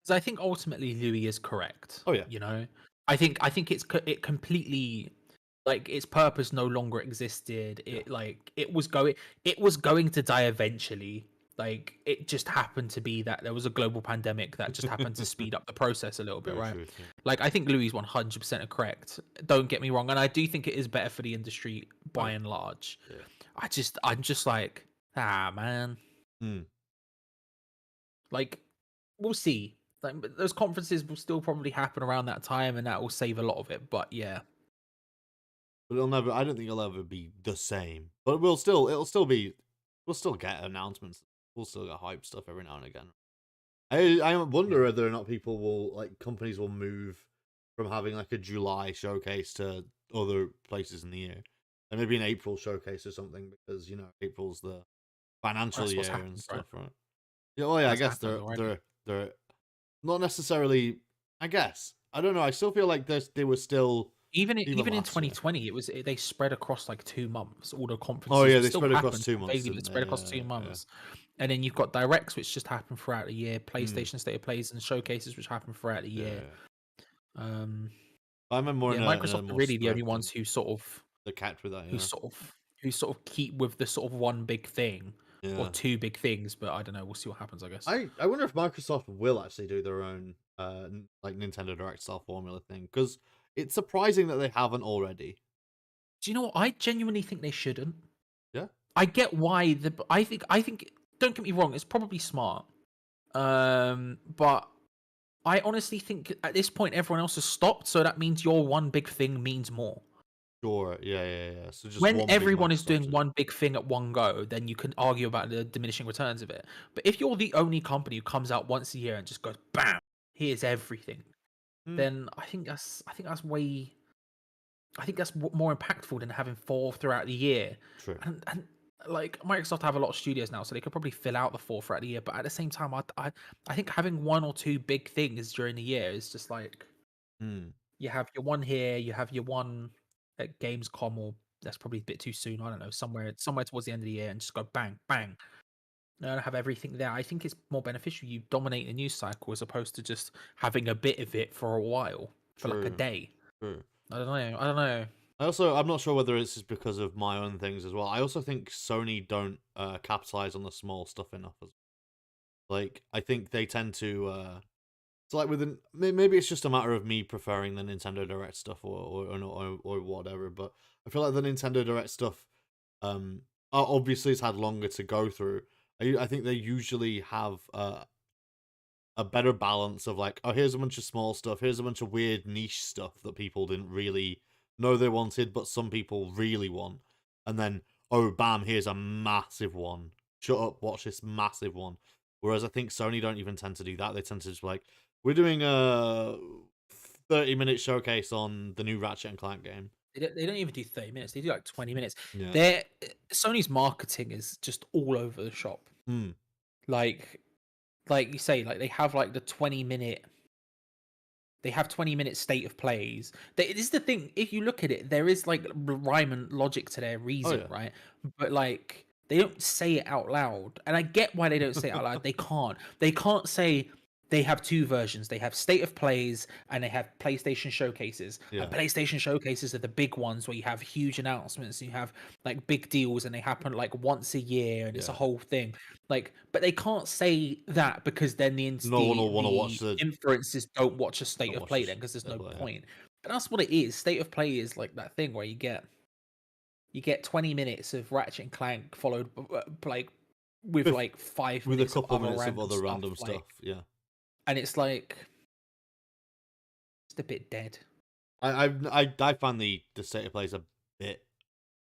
Because I think ultimately Louis is correct. Oh yeah, you know, I think it completely, like, its purpose no longer existed. It was going to die eventually. Like, it just happened to be that there was a global pandemic that just happened to speed up the process a little bit, right? True. Like, I think Louis is 100% correct. Don't get me wrong, and I do think it is better for the industry by and large. Yeah. I'm just like, man. Like, we'll see. Like, those conferences will still probably happen around that time, and that will save a lot of it. But yeah. But I don't think it'll ever be the same. But we'll still get announcements. We'll still get hype stuff every now and again. I wonder whether or not people will, like, companies will move from having like a July showcase to other places in the year, and maybe an April showcase or something, because April's the financial year and stuff, right? Yeah, well, yeah, I guess they're not necessarily. I guess I don't know. I still feel like they were still. Even in 2020, they spread across like 2 months. All the conferences. Oh yeah, they spread across 2 months. They spread across 2 months, and then you've got directs, which just happen throughout the year. PlayStation State of Plays and showcases, which happen throughout the year. I remember more. Microsoft are really the only ones who sort of catch with that. Who sort of keep with the sort of one big thing or two big things. But I don't know. We'll see what happens. I guess. I wonder if Microsoft will actually do their own like Nintendo Direct style formula thing, because it's surprising that they haven't already. Do you know what? I genuinely think they shouldn't. Yeah. I get why I think don't get me wrong, it's probably smart. But I honestly think at this point everyone else has stopped, so that means your one big thing means more. Sure. Yeah. So just when everyone is doing one big thing at one go, then you can argue about the diminishing returns of it. But if you're the only company who comes out once a year and just goes bam, here's everything, then I think that's more impactful than having 4 throughout the year. True. And like Microsoft have a lot of studios now, so they could probably fill out the 4 throughout the year. But at the same time, I think having 1 or 2 big things during the year is just like you have your one here, you have your one at Gamescom or that's probably a bit too soon. I don't know, somewhere towards the end of the year, and just go bang, bang. And have everything there. I think it's more beneficial. You dominate the news cycle as opposed to just having a bit of it for a while, for like a day. True. I don't know. I'm not sure whether it's just because of my own things as well. I also think Sony don't capitalize on the small stuff enough. Like, I think they tend to. So like maybe it's just a matter of me preferring the Nintendo Direct stuff or whatever. But I feel like the Nintendo Direct stuff, obviously it's had longer to go through. I think they usually have a better balance of like, oh, here's a bunch of small stuff, here's a bunch of weird niche stuff that people didn't really know they wanted, but some people really want, and then, oh, bam, here's a massive one. Shut up, watch this massive one. Whereas I think Sony don't even tend to do that. They tend to just be like, we're doing a 30-minute showcase on the new Ratchet and Clank game. They don't even do 30 minutes. They do like 20 minutes. Yeah. Sony's marketing is just all over the shop. Like you say, like they have like the 20-minute. They have 20-minute state of plays. This is the thing. If you look at it, there is like rhyme and logic to their reason, right? But like they don't say it out loud, and I get why they don't say it out loud. They can't. They can't say. They have two versions. They have state of plays and they have PlayStation showcases. Yeah. And PlayStation showcases are the big ones where you have huge announcements. You have like big deals and they happen like once a year and it's a whole thing. Like, but they can't say that because then no one will want to watch the inferences don't watch a state of play then because there's no point. But that's what it is. State of play is like that thing where you get 20 minutes of Ratchet and Clank followed like with like 5 with minutes a couple of minutes of other random stuff. Yeah. And it's like it's a bit dead. I find the state of plays a bit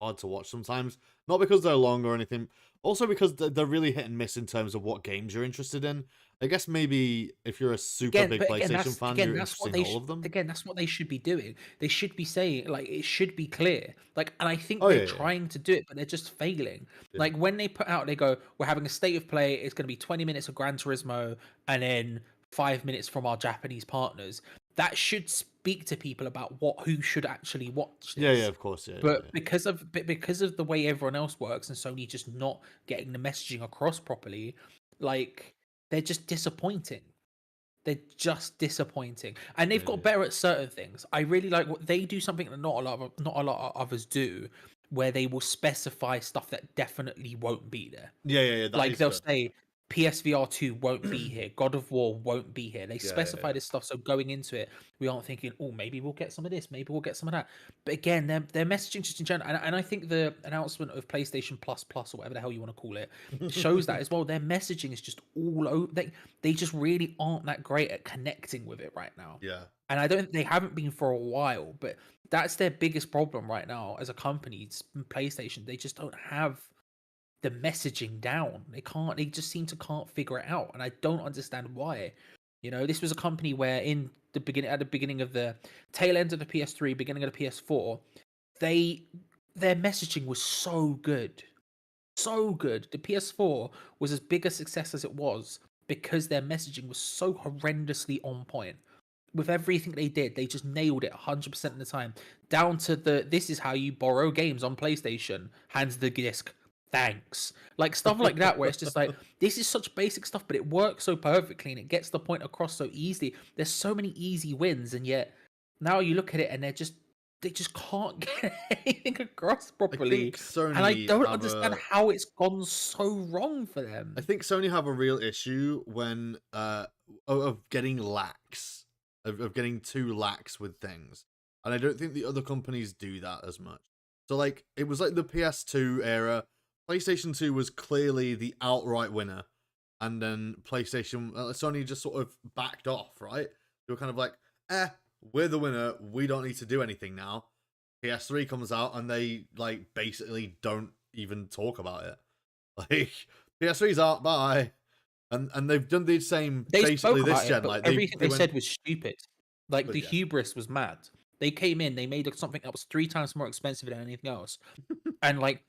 hard to watch sometimes. Not because they're long or anything, also because they're really hit and miss in terms of what games you're interested in. I guess maybe if you're a super big PlayStation fan, you're interested in all of them. Again, that's what they should be doing. They should be saying, like, it should be clear. Like, and I think they're trying to do it, but they're just failing. Yeah. Like, when they put out, they go, we're having a state of play, it's going to be 20 minutes of Gran Turismo, and then 5 minutes from our Japanese partners. That should speak to people about who should actually watch this. Yeah, of course. Yeah, but because of the way everyone else works and Sony just not getting the messaging across properly, like they're just disappointing. They're just disappointing, and they've got better at certain things. I really like what they do. Something that not a lot of others do, where they will specify stuff that definitely won't be there. Yeah. Like they'll say, PSVR 2 won't be here. God of War won't be here. They specify this stuff, so going into it, we aren't thinking, oh, maybe we'll get some of this, maybe we'll get some of that. But again, their messaging just in general, and I think the announcement of PlayStation Plus or whatever the hell you want to call it shows that as well. Their messaging is just all over. They just really aren't that great at connecting with it right now. Yeah. And they haven't been for a while, but that's their biggest problem right now as a company. It's PlayStation. They just don't have the messaging down. They just seem to can't figure it out, and I don't understand why. You know, this was a company where at the beginning of the tail end of the PS3, beginning of the PS4, their messaging was so good. The PS4 was as big a success as it was because their messaging was so horrendously on point. With everything they did, they just nailed it 100% of the time, down to this is how you borrow games on PlayStation, hands the disc, thanks, like stuff like that, where it's just like, this is such basic stuff, but it works so perfectly and it gets the point across so easily. There's so many easy wins, and yet now you look at it and they just can't get anything across properly. And I don't understand how it's gone so wrong for them. I think Sony have a real issue when of getting lax, of getting too lax with things, and I don't think the other companies do that as much. So like, it was like the PS2 era. PlayStation 2 was clearly the outright winner, and then Sony just sort of backed off, right? They were kind of like, we're the winner, we don't need to do anything now. PS3 comes out, and they, like, basically don't even talk about it. Like, PS3's out, bye. And they've done the same, basically, this gen. Like, everything they said was stupid. Like, the hubris was mad. They came in, they made something that was 3 times more expensive than anything else. And, like,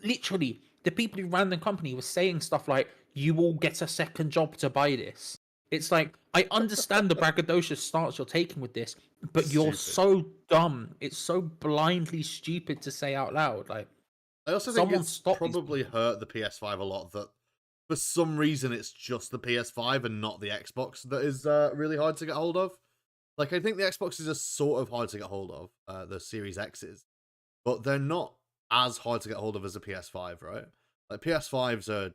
literally, the people who ran the company were saying stuff like, you will get a second job to buy this. It's like, I understand the braggadocious stance you're taking with this, but you're so dumb. It's so blindly stupid to say out loud. Like, I also think it's probably hurt the PS5 a lot that for some reason it's just the PS5 and not the Xbox that is really hard to get hold of. Like, I think the Xboxes are sort of hard to get hold of, the Series X's, but they're not as hard to get hold of as a PS5, right? Like, PS5s are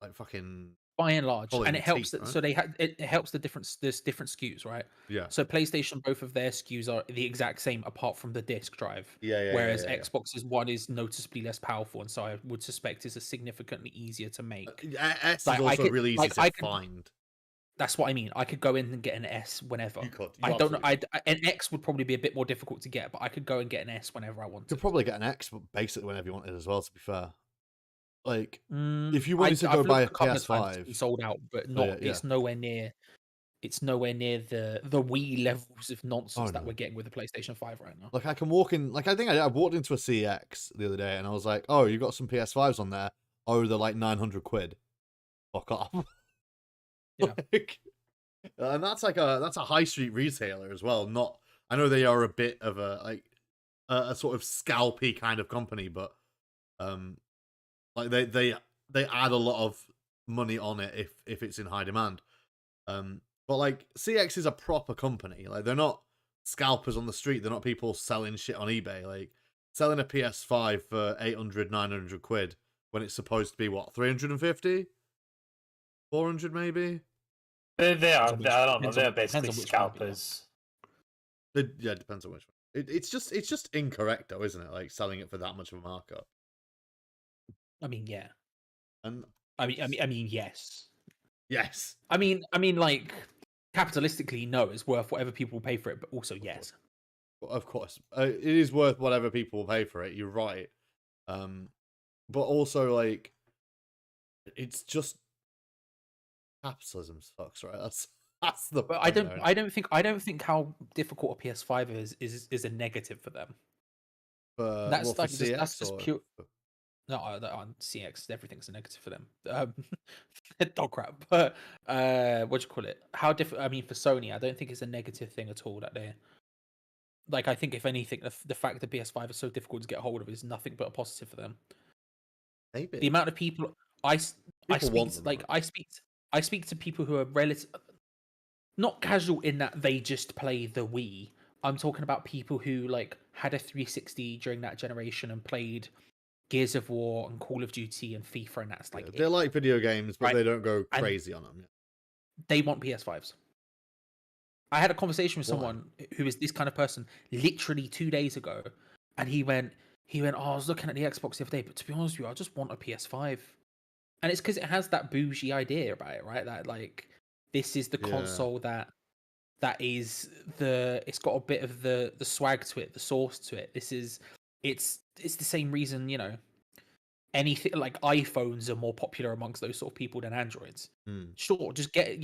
like fucking by and large, and it helps teeth, that, so it helps there's different SKUs, right? Yeah. So PlayStation, both of their SKUs are the exact same apart from the disc drive. Yeah. Whereas Xbox's one is noticeably less powerful, and so I would suspect is a significantly easier to make. S is also really easy to find. That's what I mean. I could go in and get an S whenever. You could. I don't know. An X would probably be a bit more difficult to get, but I could go and get an S whenever I wanted. You could probably get an X, but basically whenever you wanted as well. To be fair, like if you wanted to go buy a PS5, sold out, but not. It's nowhere near. It's nowhere near the Wii levels of nonsense that we're getting with the PlayStation 5 right now. Like I can walk in. Like I think I walked into a CX the other day, and I was like, "Oh, you got some PS5s on there? Oh, they're like 900 quid. Fuck off." Yeah. And that's a high street retailer as well. Not, I know they are a bit of a sort of scalpy kind of company, but like they add a lot of money on it if it's in high demand. But like CX is a proper company. Like they're not scalpers on the street. They're not people selling shit on eBay. Like selling a PS5 for 800, 900 quid when it's supposed to be what, 350, 400 maybe. They are. I don't know. They're basically scalpers. It depends on which one. It's just incorrect though, isn't it? Like selling it for that much of a markup. I mean, yeah. And I mean, yes. Yes. I mean, like capitalistically, no, it's worth whatever people pay for it. But also, yes. Of course, it is worth whatever people pay for it. You're right. But also like, it's just. Capitalism sucks, right? That's the. But I don't think how difficult a PS5 is a negative for them. That's just pure. No, on CX, everything's a negative for them. Dog crap. But what do you call it? How different? I mean, for Sony, I don't think it's a negative thing at all that they. Like, I think if anything, the fact that PS5 is so difficult to get hold of is nothing but a positive for them. Maybe the amount of people I speak to people who are not casual in that they just play the Wii. I'm talking about people who like had a 360 during that generation and played Gears of War and Call of Duty and FIFA, and that's like they like video games, but they don't go crazy on them. They want PS5s. I had a conversation with someone who is this kind of person literally 2 days ago, and he went, oh, I was looking at the Xbox the other day, but to be honest with you, I just want a PS5. And it's because it has that bougie idea about it, right? That like this is the console that is it's got a bit of the swag to it, the sauce to it. It's the same reason, you know, anything like iPhones are more popular amongst those sort of people than Androids. Sure, just get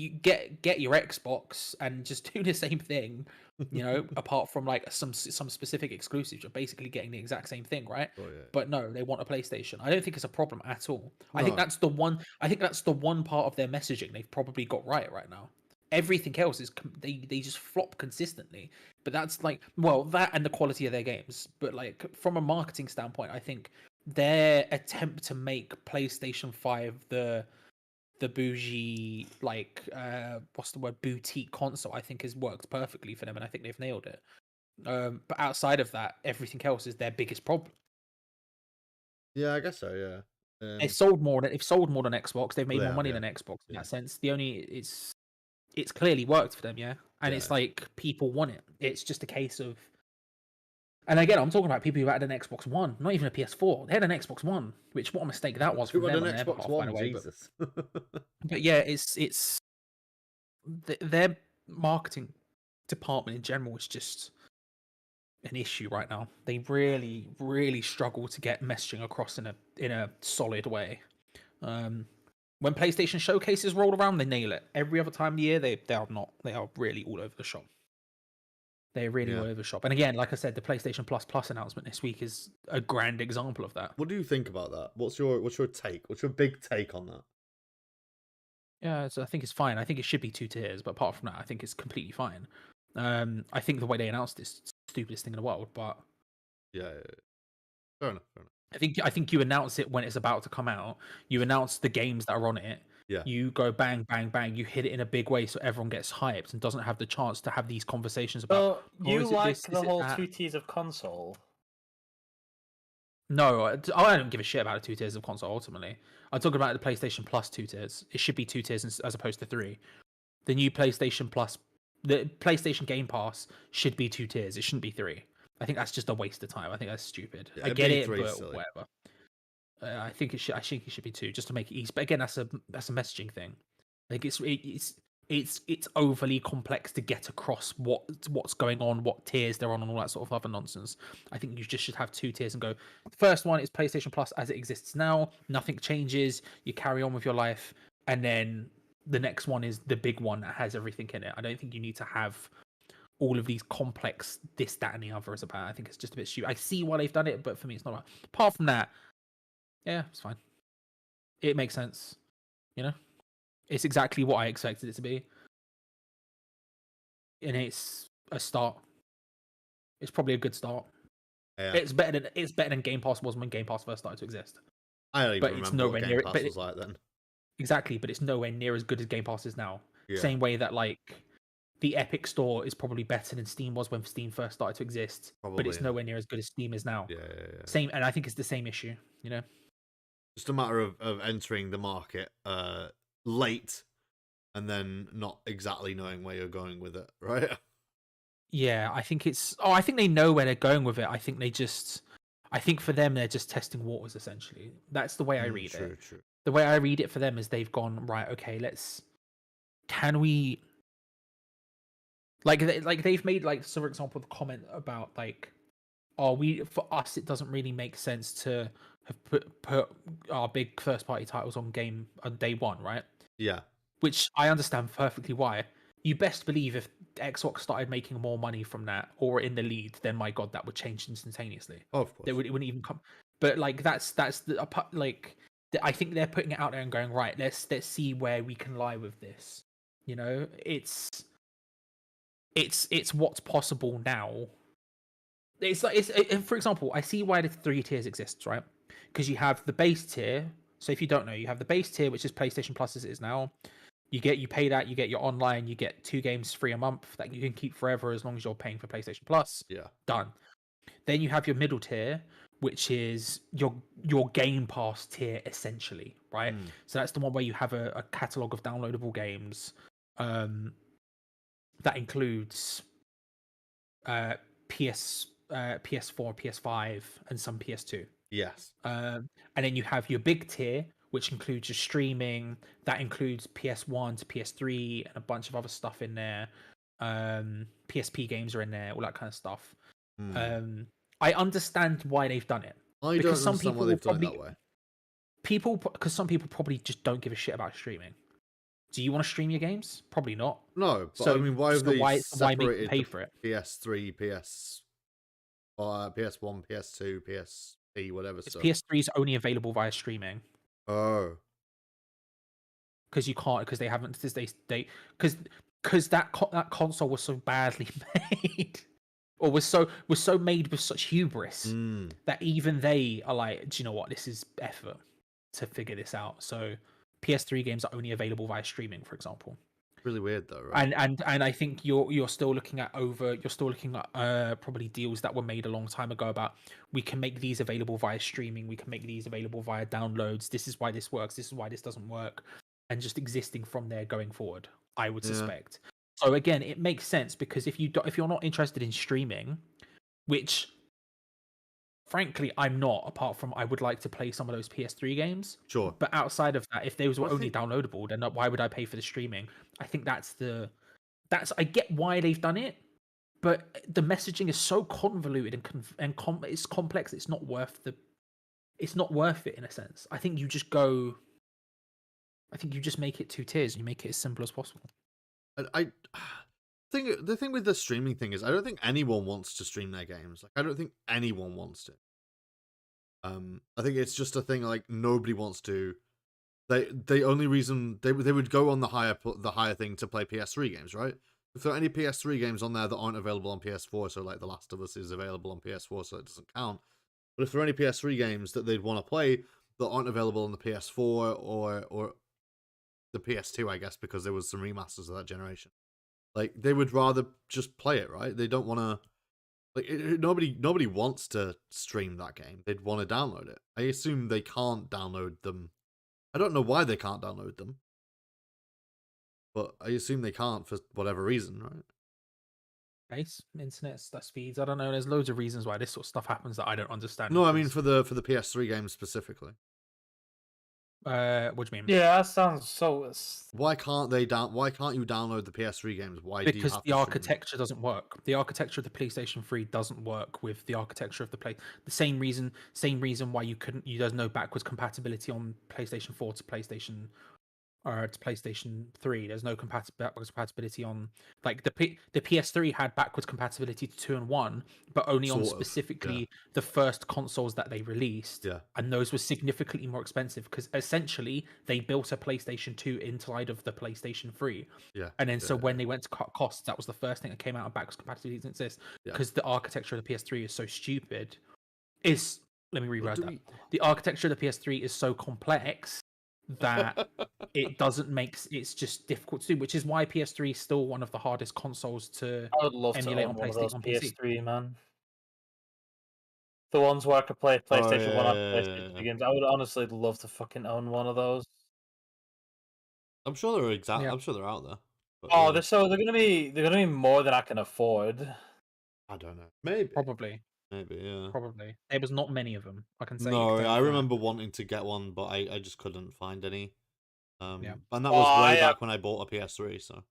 your Xbox and just do the same thing, you know, apart from like some specific exclusives. You're basically getting the exact same thing, right? But no, they want a PlayStation. I don't think it's a problem at all. No. I think that's the one part of their messaging they've probably got right now. Everything else is they just flop consistently. But that's like, well, that and the quality of their games. But like from a marketing standpoint, I think their attempt to make PlayStation 5 the bougie, like what's the word, boutique console, I think has worked perfectly for them, and I think they've nailed it. But outside of that, everything else is their biggest problem. Yeah, I guess so. Yeah, they've sold more than Xbox. They've made more money than Xbox in that sense. It's clearly worked for them, and it's like people want it. It's just a case of. And again, I'm talking about people who had an Xbox One, not even a PS4. They had an Xbox One, which what a mistake that was for them on their behalf, by the way. But yeah, it's their marketing department in general is just an issue right now. They really, really struggle to get messaging across in a solid way. When PlayStation showcases roll around, they nail it. Every other time of the year, they are not. They are really all over the shop. They're really all over the shop. And again, like I said, the PlayStation Plus announcement this week is a grand example of that. What do you think about that? What's your take? What's your big take on that? Yeah, so I think it's fine. I think it should be 2 tiers, but apart from that, I think it's completely fine. I think the way they announced this is the stupidest thing in the world, but yeah. Fair enough. I think you announce it when it's about to come out. You announce the games that are on it. Yeah. You go bang, bang, bang. You hit it in a big way so everyone gets hyped and doesn't have the chance to have these conversations about. So you like this, the whole 2 tiers of console? No, I don't give a shit about the 2 tiers of console. Ultimately, I'm talking about the PlayStation Plus 2 tiers. It should be 2 tiers as opposed to 3. The new PlayStation Plus, the PlayStation Game Pass should be 2 tiers. It shouldn't be 3. I think that's just a waste of time. I think that's stupid. Yeah, I get it, but silly. Whatever. I think it should. I think it should be 2, just to make it easy. But again, that's a messaging thing. Like it's overly complex to get across what's going on, what tiers they're on, and all that sort of other nonsense. I think you just should have 2 tiers and go. The first one is PlayStation Plus as it exists now. Nothing changes. You carry on with your life, and then the next one is the big one that has everything in it. I don't think you need to have all of these complex this, that, and the other as about. I think it's just a bit stupid. I see why they've done it, but for me, it's not. Apart from that, yeah, it's fine. It makes sense. You know, it's exactly what I expected it to be, and it's a start. It's probably a good start. Yeah. It's better than Game Pass was when Game Pass first started to exist. I don't even remember what Game Pass was like then. Exactly, but it's nowhere near as good as Game Pass is now. Yeah. Same way that like the Epic Store is probably better than Steam was when Steam first started to exist, but it's nowhere near as good as Steam is now. Yeah. Same, and I think it's the same issue. You know, just a matter of entering the market late, and then not exactly knowing where you're going with it, right? Yeah, I think it's. Oh, I think they know where they're going with it. I think for them, they're just testing waters. Essentially, that's the way I read it. True. The way I read it for them is they've gone right. Okay, can we? Like they've made like, so for example, the comment about like, for us it doesn't really make sense to have put our big first party titles on day one, right? Yeah. Which I understand perfectly why. You best believe if Xbox started making more money from that or in the lead, then my god, that would change instantaneously. Oh, of course. It wouldn't even come. But like that's the like I think they're putting it out there and going, right, let's see where we can lie with this. You know, it's what's possible now. It's like for example, I see why the 3 tiers exists, right? Because you have the base tier. So if you don't know, you have the base tier, which is PlayStation Plus as it is now. You pay that, you get your online, you get 2 games free a month that you can keep forever as long as you're paying for PlayStation Plus. Yeah. Done. Then you have your middle tier, which is your Game Pass tier essentially, right? So that's the one where you have a catalog of downloadable games. That includes PS4, PS5, and some PS2. Yes. And then you have your big tier, which includes your streaming. That includes PS1 to PS3 and a bunch of other stuff in there. PSP games are in there, all that kind of stuff. I understand why they've done it. I don't understand why they've done it that way. Because some people probably just don't give a shit about streaming. Do you want to stream your games? Probably not. No, but so, I mean, why have they separated pay for it? PS3, PS1, PS2, PSP, whatever stuff. PS3 is only available via streaming. Oh. Because you can't, because they haven't, because that console was so badly made, or was so made with such hubris that even they are like, do you know what? This is effort to figure this out. So PS3 games are only available via streaming, for example. Really weird though, right? And I think you're still looking at probably deals that were made a long time ago about, we can make these available via streaming, we can make these available via downloads. This is why this works. This is why this doesn't work, and just existing from there going forward. I would suspect. So again, it makes sense because if you're not interested in streaming, which frankly I'm not, apart from I would like to play some of those PS3 games. Sure. But outside of that, if those were only downloadable, then why would I pay for the streaming? I think that's I get why they've done it, but the messaging is so convoluted and it's complex. It's not worth it in a sense. I think you just make it 2 tiers and you make it as simple as possible. I think the thing with the streaming thing is I don't think anyone wants to stream their games. Like I don't think anyone wants to. I think it's just a thing like nobody wants to. the only reason they would go on the higher thing to play PS3 games, right? If there are any PS3 games on there that aren't available on PS4, so like The Last of Us is available on PS4, so it doesn't count. But if there are any PS3 games that they'd want to play that aren't available on the PS4 or the PS2, I guess, because there was some remasters of that generation, like they would rather just play it, right? They don't want to. Like nobody wants to stream that game. They'd want to download it. I assume they can't download them. I don't know why they can't download them, but I assume they can't for whatever reason, right? Base internet speeds. I don't know. There's loads of reasons why this sort of stuff happens that I don't understand. No, I mean for the PS3 games specifically. What do you mean? Yeah, that sounds so. Why can't you download the PS3 games? Why? Because the architecture doesn't work. The architecture of the PlayStation 3 doesn't work with the architecture of the The same reason why there's no backwards compatibility on PlayStation 4 to PlayStation 3. There's no backwards compatibility on like the PS3 had backwards compatibility to 2 and 1, but only on specifically the first consoles that they released. Yeah. And those were significantly more expensive because essentially they built a PlayStation 2 inside of the PlayStation 3. Yeah. And then when they went to cut costs, that was the first thing that came out of backwards compatibility didn't exist because the architecture of the PS3 is so stupid. Let me rewrite that. The architecture of the PS3 is so complex that it's just difficult to do, which is why PS3 is still one of the hardest consoles to I would love emulate to on own PlayStation. one of those PS3, man. The ones where I could play PlayStation 1 and PlayStation 2 games. I would honestly love to fucking own one of those. I'm sure they're I'm sure they're out there. But, they're gonna be more than I can afford. I don't know. Maybe. Maybe, yeah. Probably. There was not many of them. I can say. No, I remember wanting to get one, but I just couldn't find any. And that was way back when I bought a PS3. So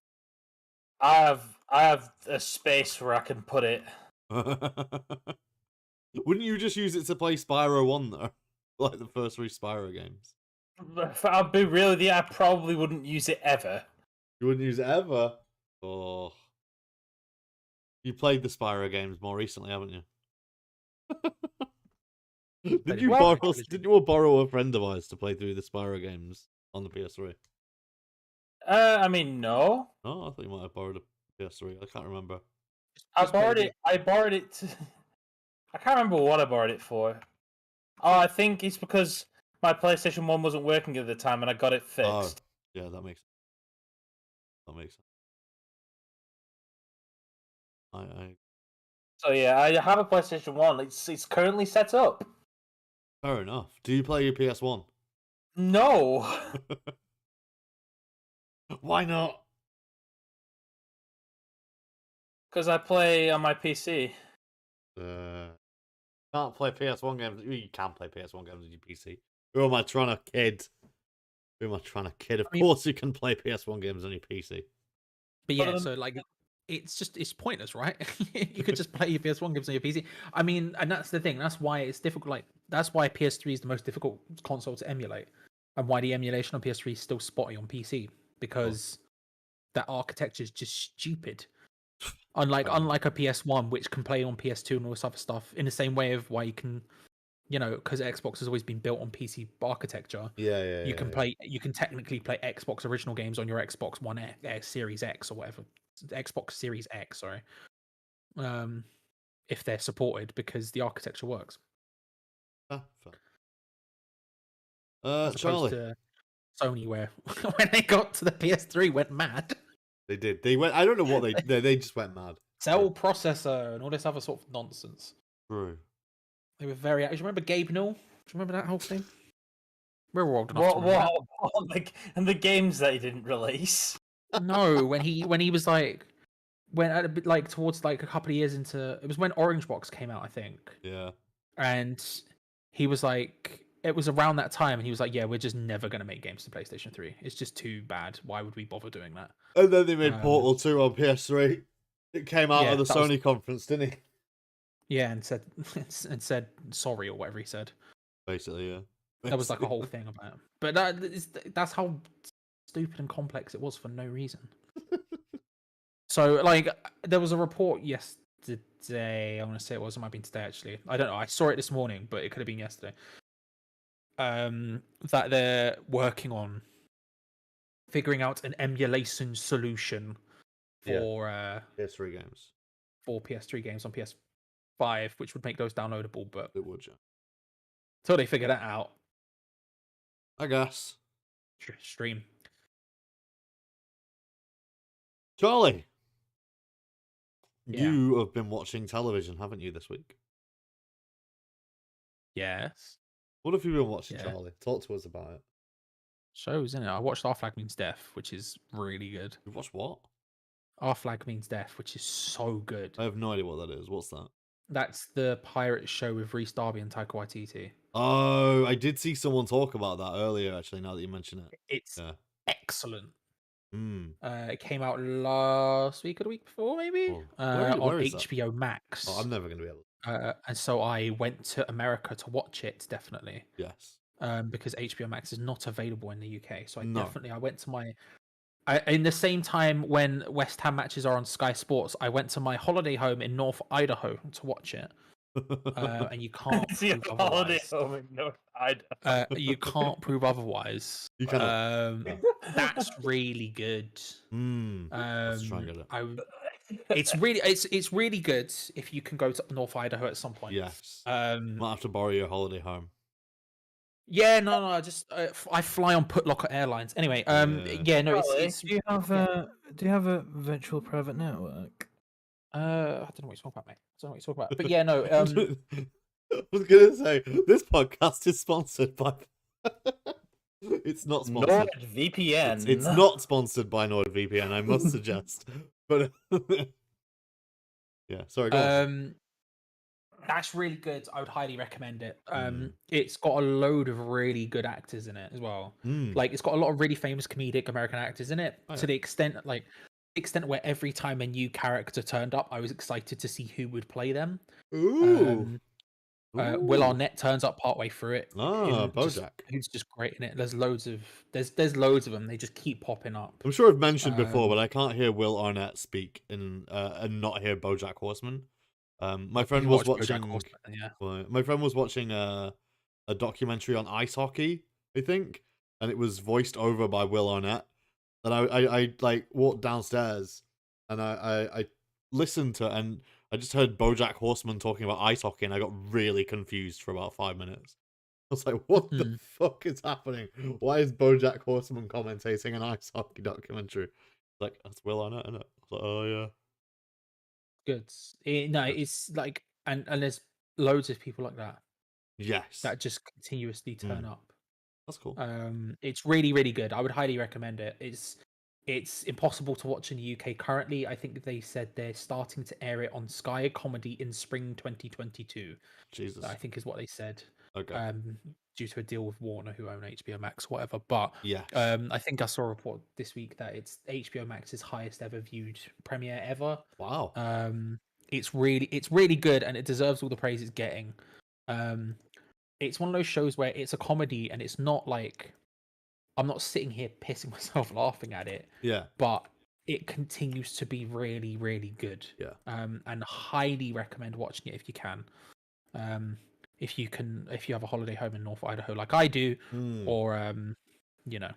I have a space where I can put it. Wouldn't you just use it to play Spyro 1 though, like the first 3 Spyro games? I'll be really, I probably wouldn't use it ever. You wouldn't use it ever? Oh, you played the Spyro games more recently, haven't you? Did you borrow a friend of ours to play through the Spyro games on the PS3? I mean, no. Oh, I thought you might have borrowed a PS3. I can't remember. I borrowed it. I can't remember what I borrowed it for. Oh, I think it's because my PlayStation 1 wasn't working at the time and I got it fixed. Oh, yeah, that makes sense. So yeah, I have a PlayStation 1. It's currently set up. Fair enough. Do you play your PS1? No. Why not? Because I play on my PC. Can't play PS1 games. You can play PS1 games on your PC. Who am I trying to kid? Of course you can play PS1 games on your PC. But yeah, so like it's pointless, right? You could just play your PS1 games on your PC. I mean, and that's the thing. That's why it's difficult. Like that's why PS3 is the most difficult console to emulate, and why the emulation on PS3 is still spotty on PC because that architecture is just stupid. Unlike a PS1, which can play on PS2 and all this other stuff, in the same way of why you can, because Xbox has always been built on PC architecture. You can technically play Xbox original games on your Xbox One X, Series X or whatever, Xbox Series X, sorry. If they're supported because the architecture works. Charlie. To Sony, where when they got to the PS3, went mad. They did. They went. I don't know what they just went mad. Cell processor and all this other sort of nonsense. True. They were very. Do you remember Gabe Newell? Do you remember that whole thing? We're old enough to remember that. And the games that he didn't release. No, when he was like, towards like a couple of years into, it was when Orange Box came out, I think. Yeah. And he was like, it was around that time, and he was like, "Yeah, we're just never gonna make games to PlayStation 3. It's just too bad. Why would we bother doing that?" And then they made Portal 2 on PS3. It came out of the Sony conference, didn't he? Yeah, and said sorry or whatever he said. Basically, yeah. That was like a whole thing about it. But that's how stupid and complex it was for no reason. So, like, there was a report yesterday. I want to say it might have been today, actually. I don't know. I saw it this morning, but it could have been yesterday. that they're working on figuring out an emulation solution for PS3 games. For PS3 games on PS5, which would make those downloadable, but it would, yeah. Until they figure that out, I guess. Stream. Charlie, Yeah. you have been watching television, haven't you, this week? Yes. What have you been watching, Yeah. Charlie? Talk to us about it. Shows, innit? I watched Our Flag Means Death, which is really good. You watched what? Our Flag Means Death, which is so good. I have no idea what that is. What's that? That's the pirate show with Rhys Darby and Taika Waititi. Oh, I did see someone talk about that earlier, actually, now that you mention it. It's excellent. It came out last week or the week before, maybe? Where on is HBO that? Max. Oh, I'm never going to be able to. And so I went to America to watch it, definitely. Yes. Because HBO Max is not available in the UK. So I went to my... in the same time when West Ham matches are on Sky Sports, I went to my holiday home in North Idaho to watch it. And you can't prove otherwise. Home in North Idaho. You can't prove otherwise. You cannot. That's really good. Let's try and get it. It's really good if you can go to North Idaho at some point. Yes. Might have to borrow your holiday home. Yeah, no, I just I fly on Putlocker Airlines. Anyway, yeah, no, it's do you have a virtual private network? I don't know what you're talking about, mate. I don't know what you're talking about. But yeah, no. I was gonna say this podcast is sponsored by. It's not sponsored. NordVPN. It's not sponsored by NordVPN, I must suggest. But yeah, sorry. Go on. That's really good. I would highly recommend it. It's got a load of really good actors in it as well. Like it's got a lot of really famous comedic American actors in it. To the extent where every time a new character turned up, I was excited to see who would play them. Will Arnett turns up partway through it. Bojack. Who's just great in it. There's loads of them. They just keep popping up. I'm sure I've mentioned before, but I can't hear Will Arnett speak and not hear BoJack Horseman. My friend was watching. My friend was watching a documentary on ice hockey, I think, and it was voiced over by Will Arnett. And I like walked downstairs, and I listened to, and I just heard BoJack Horseman talking about ice hockey, and I got really confused for about 5 minutes. I was like, "What the fuck is happening? Why is BoJack Horseman commentating an ice hockey documentary?" Like, that's Will Arnett, isn't it? I was like, "Oh yeah." Good. It's like, and there's loads of people like that. Yes. That just continuously turn up. That's cool. It's really, really good. I would highly recommend it. It's impossible to watch in the UK currently. I think they said they're starting to air it on Sky Comedy in spring 2022. Jesus. I think is what they said. Okay. Due to a deal with Warner, who own HBO Max, whatever. But yeah, I think I saw a report this week that it's HBO Max's highest ever viewed premiere ever. Wow. It's really good, and it deserves all the praise it's getting. It's one of those shows where it's a comedy, and it's not like I'm not sitting here pissing myself laughing at it. Yeah. But it continues to be really, really good. Yeah. And highly recommend watching it if you can. If you have a holiday home in North Idaho like I do, or you know,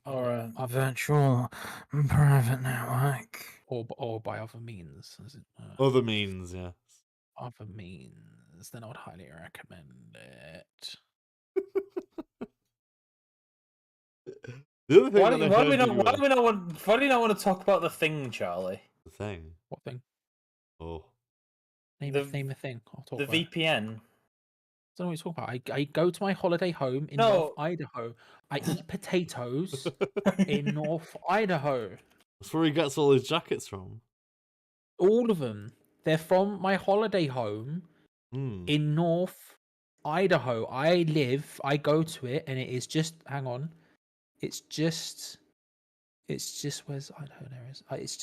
or a virtual private network, or by other means, other means, yes. Other means, then I would highly recommend it. The other thing why do we not want to talk about the thing, Charlie? The thing. What thing? Oh. Name a thing. I'll talk the about VPN. I don't know what you're talking about. I go to my holiday home in North Idaho. I eat potatoes in North Idaho. That's where he gets all his jackets from. All of them. They're from my holiday home in North Idaho. I go to it, and it is just, hang on. It's just, where's Idaho there is? It's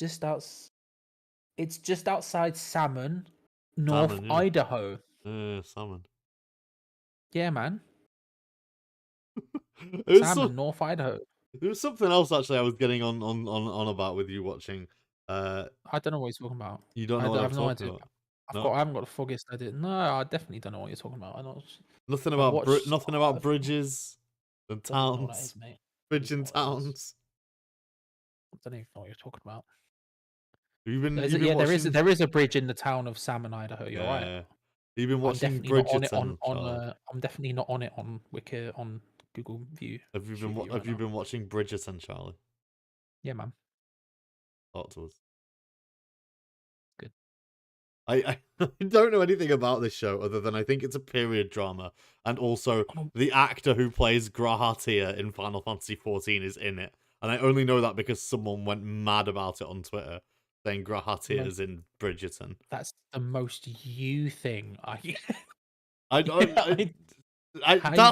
just outside Salmon, North Idaho. Salmon. Yeah, man. Salmon, North Idaho. There was something else actually I was getting on about with you watching. I don't know what he's talking about. You don't know what I'm talking about. I haven't got the foggiest idea. No, I definitely don't know what you're talking about. I know. Nothing I've about watched- nothing about bridges and I don't know what that towns. is, mate. Bridge and I don't know what that is. towns. I don't even know what you're talking about. You've been Yeah, watching... there is a bridge in the town of Salmon, Idaho. You're right. You've been I'm watching definitely not on it Bridgerton, Charlie. I'm definitely not on it on Wiki on Google View. Have you Street View right now. been watching Bridgerton, Charlie? Yeah, man. Talk to us. Good. I don't know anything about this show other than I think it's a period drama, and also the actor who plays Grahatia in Final Fantasy XIV is in it, and I only know that because someone went mad about it on Twitter, saying Grahatia is in Bridgerton. That's the most you thing. That's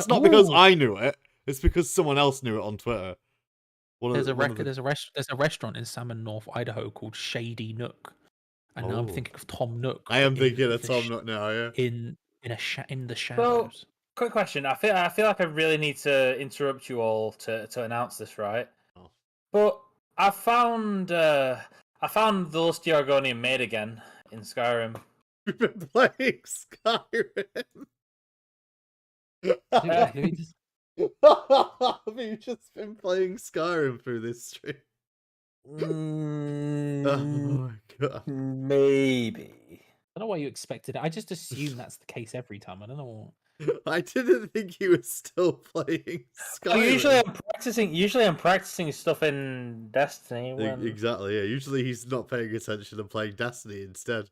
not because I knew it. It's because someone else knew it on Twitter. There's a restaurant in Salmon, North Idaho called Shady Nook, and now I'm thinking of Tom Nook. I am thinking of Tom Nook now. Yeah. In the shadows. So, quick question. I feel like I really need to interrupt you all to announce this, right? Oh. But I found the Lusty Argonian maid again in Skyrim. We've been playing Skyrim. Have you just been playing Skyrim through this stream? Oh my god. Maybe. I don't know why you expected it. I just assume that's the case every time. I don't know. I didn't think you were still playing Skyrim. Well, usually I'm practicing stuff in Destiny. Exactly. Yeah. Usually he's not paying attention and playing Destiny instead.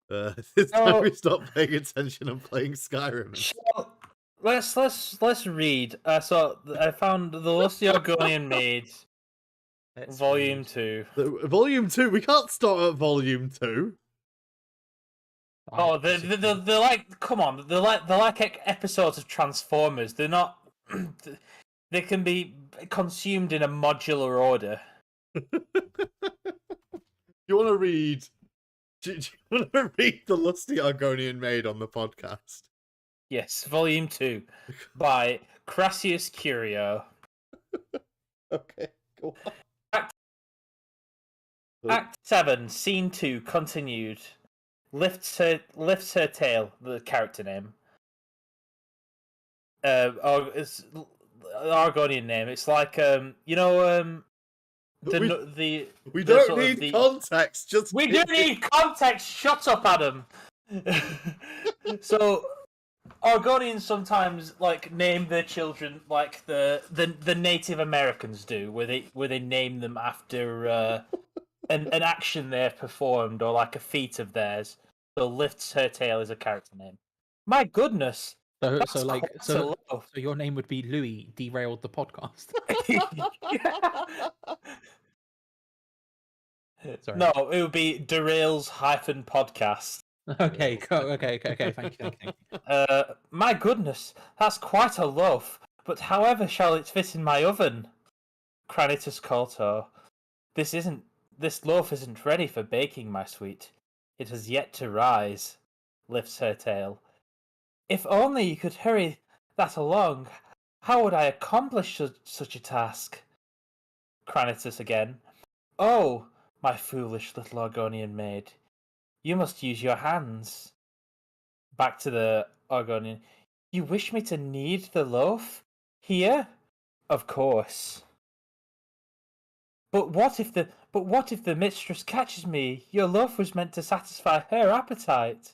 This time he's not paying attention and playing Skyrim. Let's read. So I found the Lusty Argonian Maid, Volume 2. Volume 2. We can't start at Volume 2. Oh, they're like, come on, they're like episodes of Transformers. They're not. They can be consumed in a modular order. You want to read? Do you want to read the Lusty Argonian Maid on the podcast? Yes, Volume 2 by Crassius Curio. Okay, go on. Act 7, Scene 2, continued. Lifts her tail, the character name. It's Argonian name. It's like we don't need context. Just we do need context. Shut up, Adam. So Argonians sometimes like name their children like the Native Americans do, where they name them after an action they've performed or like a feat of theirs. So Lifts Her Tail is a character name. My goodness. So your name would be Louis Derailed the Podcast. Sorry. No, it would be Derails-podcast. Okay, thank you. My goodness, that's quite a loaf. But however shall it fit in my oven? Cranitus Colto. This loaf isn't ready for baking, my sweet. It has yet to rise. Lifts her tail. If only you could hurry that along, how would I accomplish such a task? Cranitus again. Oh, my foolish little Argonian maid. You must use your hands. Back to the Argonian. You wish me to knead the loaf? Here? Of course. But what if the mistress catches me? Your loaf was meant to satisfy her appetite.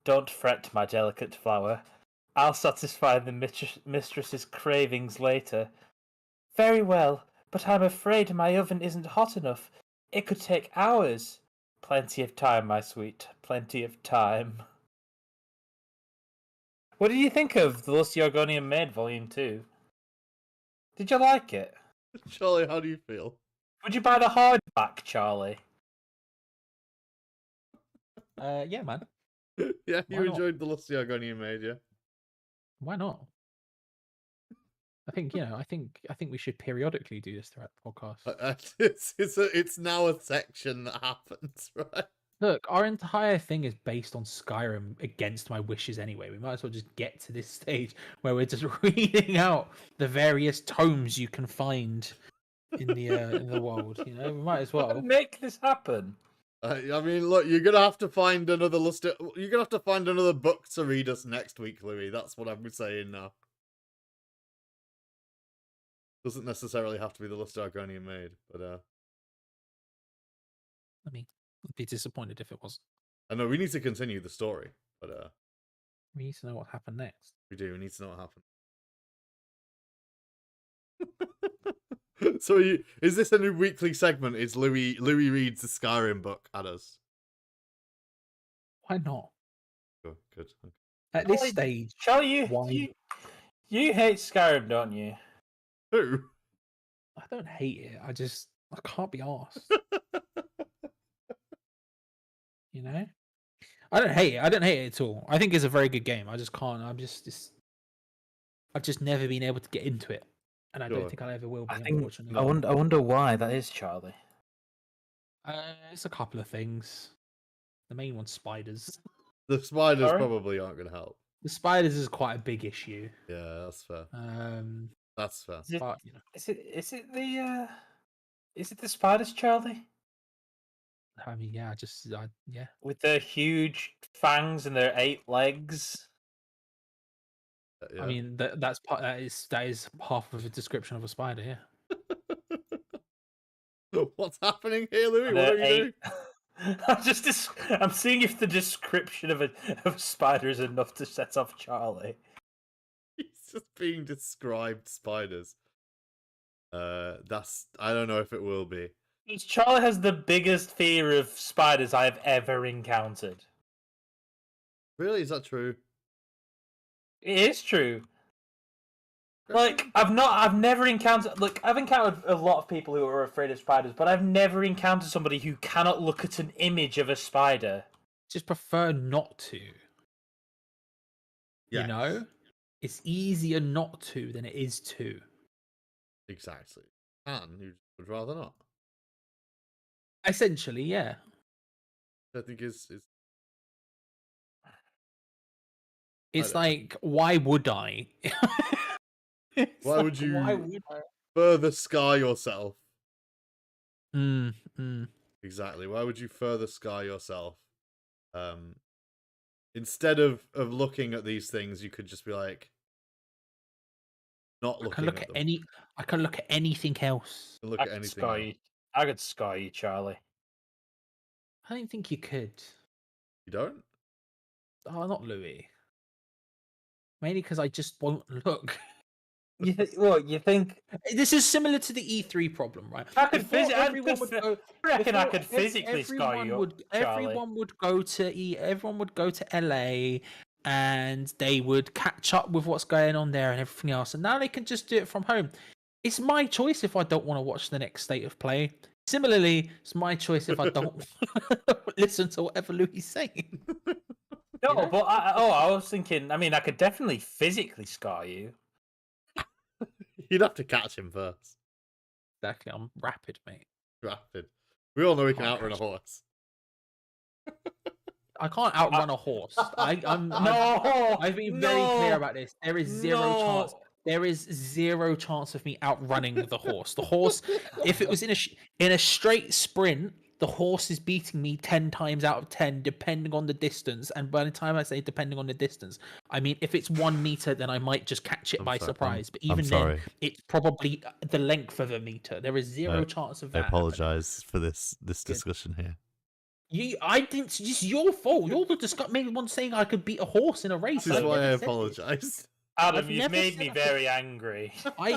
Don't fret, my delicate flower. I'll satisfy the mistress's cravings later. Very well, but I'm afraid my oven isn't hot enough. It could take hours. Plenty of time, my sweet. Plenty of time. What did you think of The Lusty Argonian Maid, Volume 2? Did you like it? Charlie, how do you feel? Would you buy the hardback, Charlie? Yeah, man. Yeah, you enjoyed The Lusty Argonian Maid, yeah? Why not? I think we should periodically do this throughout the podcast. It's now a section that happens, right? Look, our entire thing is based on Skyrim against my wishes anyway. We might as well just get to this stage where we're just reading out the various tomes you can find in the world. You know, we might as well make this happen. I mean, look, you're gonna have to find another You're gonna have to find another book to read us next week, Louis. That's what I'm saying now. Doesn't necessarily have to be the Lust Argonian Maid, but I mean, I'd be disappointed if it was. I know we need to continue the story, but We need to know what happened next. we do. We need to know what happened. So, is this a new weekly segment? Is Louis reads the Skyrim book at us? Why not? Good. Good. At this stage, Charlie, why? You hate Skyrim, don't you? Who? I don't hate it. I can't be arsed. You know? I don't hate it. I don't hate it at all. I think it's a very good game. I just can't. I've just never been able to get into it, and I don't think I ever will be. Unfortunately, I wonder why that is, Charlie. It's a couple of things. The main one's spiders. The spiders probably aren't going to help. The spiders is quite a big issue. Yeah, that's fair. That's fair. But, you know. Is it the spiders, Charlie? I mean, yeah, yeah. With their huge fangs and their 8 legs. Yeah. I mean, that is half of a description of a spider. Yeah. What's happening here, Louis? What are you doing? I'm seeing if the description of a spider is enough to set off Charlie. He's just being described spiders. I don't know if it will be. Charlie has the biggest fear of spiders I have ever encountered. Really? Is that true? It is true. Like, I've never encountered... Look, I've encountered a lot of people who are afraid of spiders, but I've never encountered somebody who cannot look at an image of a spider. Just prefer not to. Yes. You know? It's easier not to than it is to. Exactly. And you would rather not. Essentially, yeah. I think is It's like, why would I? Why would you further scar yourself? Exactly. Why would you further scar yourself? Instead of looking at these things, you could just be like, not looking at them. I can look at anything else. Look at anything else. I could scar you, Charlie. I don't think you could. You don't? Oh, not Louis. Mainly because I just won't look. You think this is similar to the E3 problem, right? I could physically scar you. Everyone would go to LA, and they would catch up with what's going on there and everything else. And now they can just do it from home. It's my choice if I don't want to watch the next state of play. Similarly, it's my choice if I don't listen to whatever Louis is saying. No, you know? But I was thinking. I mean, I could definitely physically scar you. You'd have to catch him first. Exactly, I'm rapid, mate. Rapid. We all know we can outrun a horse. I can't outrun a horse. I've been very clear about this. There is zero chance. There is zero chance of me outrunning the horse. The horse, if it was in a straight sprint, the horse is beating me 10 times out of 10, depending on the distance. And by the time I say depending on the distance, I mean, if it's 1 meter, then I might just catch it by surprise. But even then, it's probably the length of a meter. There is zero chance of that. I apologize for this discussion here. I didn't. It's your fault. You're the main one saying I could beat a horse in a race. This is why I apologize. Adam, you've made me very angry. I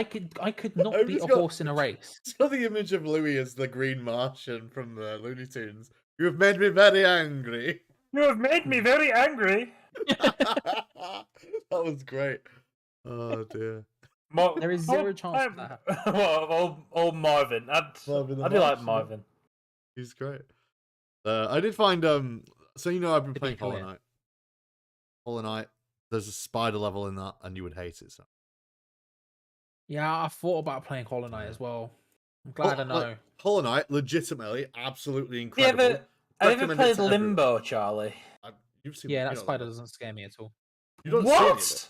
could not beat a horse in a race. It's got the image of Louis as the Green Martian from the Looney Tunes. You have made me very angry. You have made me very angry. That was great. Oh dear. There is zero chance of that. Old Marvin. I do like Marvin. He's great. I did find so you know I've been playing Hollow Knight. Hollow Knight. There's a spider level in that, and you would hate it. So. Yeah, I thought about playing Hollow Knight as well. I'm glad I know. Like, Hollow Knight, legitimately, absolutely incredible. Have you ever played Limbo, Charlie? You've seen. Yeah, that spider doesn't scare me at all. You don't what? See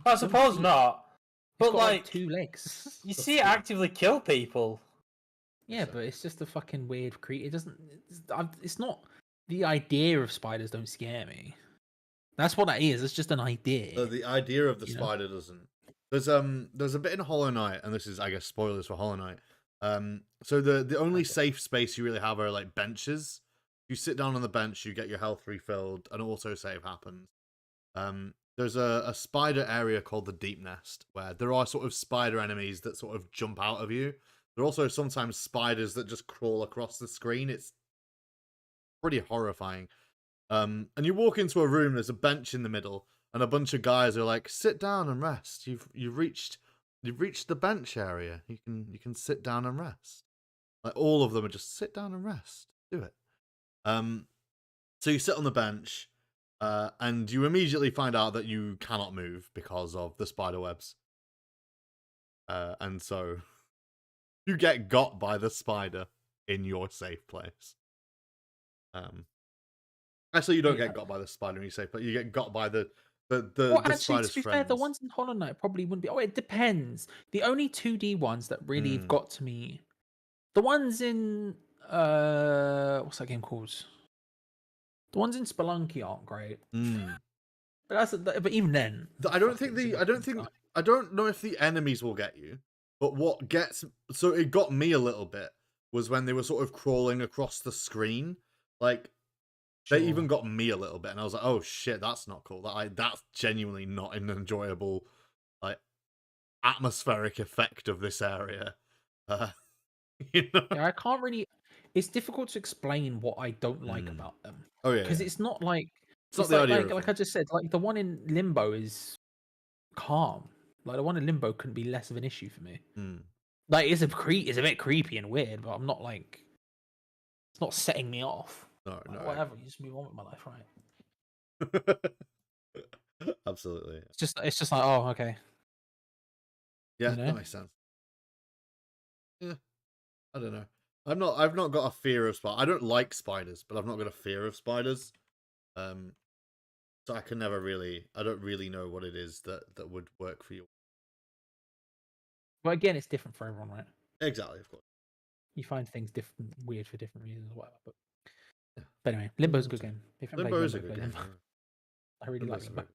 I suppose not. But like 2 legs. You see it actively kill people. Yeah, but it's just a fucking weird creature. It doesn't. It's not the idea of spiders don't scare me. That's what that is. It's just an idea. The idea of the spider doesn't. There's a bit in Hollow Knight, and this is, I guess, spoilers for Hollow Knight. So the only safe space you really have are like benches. You sit down on the bench, you get your health refilled, an autosave happens. There's a spider area called the Deep Nest, where there are sort of spider enemies that sort of jump out of you. There are also sometimes spiders that just crawl across the screen. It's pretty horrifying. And you walk into a room, there's a bench in the middle, and a bunch of guys are like, sit down and rest. You've reached the bench area. You can sit down and rest. Like, all of them are just sit down and rest. Do it. So you sit on the bench, and you immediately find out that you cannot move because of the spider webs. And so you get got by the spider in your safe place. Actually, you don't get got by the spider in your safe place. You get got by the actually, spider's to be friends. fair, the ones in Hollow Knight probably wouldn't be. Oh, it depends. The only 2D ones that really have got to me, the ones in what's that game called? The ones in Spelunky aren't great. But even then, I don't know if the enemies will get you, but what gets it got me a little bit was when they were sort of crawling across the screen. Like, they even got me a little bit, and I was like, "Oh shit, that's not cool. That's genuinely not an enjoyable, like, atmospheric effect of this area." You know? Yeah, I can't really. It's difficult to explain what I don't like about them. Oh yeah, because it's not like it's not the idea. Like I just said, like the one in Limbo is calm. Like the one in Limbo couldn't be less of an issue for me. Like it's a bit creepy and weird, but I'm not like it's not setting me off. No, whatever. You just move on with my life, right? Absolutely. It's just like, oh, okay. Yeah, that makes sense. Yeah, I don't know. I've not got a fear of spiders. I don't like spiders, but I've not got a fear of spiders. So I don't really know what it is that would work for you. But again, it's different for everyone, right? Exactly, of course. You find things weird for different reasons or whatever. But anyway, Limbo's a good game. Limbo is a good game. I really like Limbo.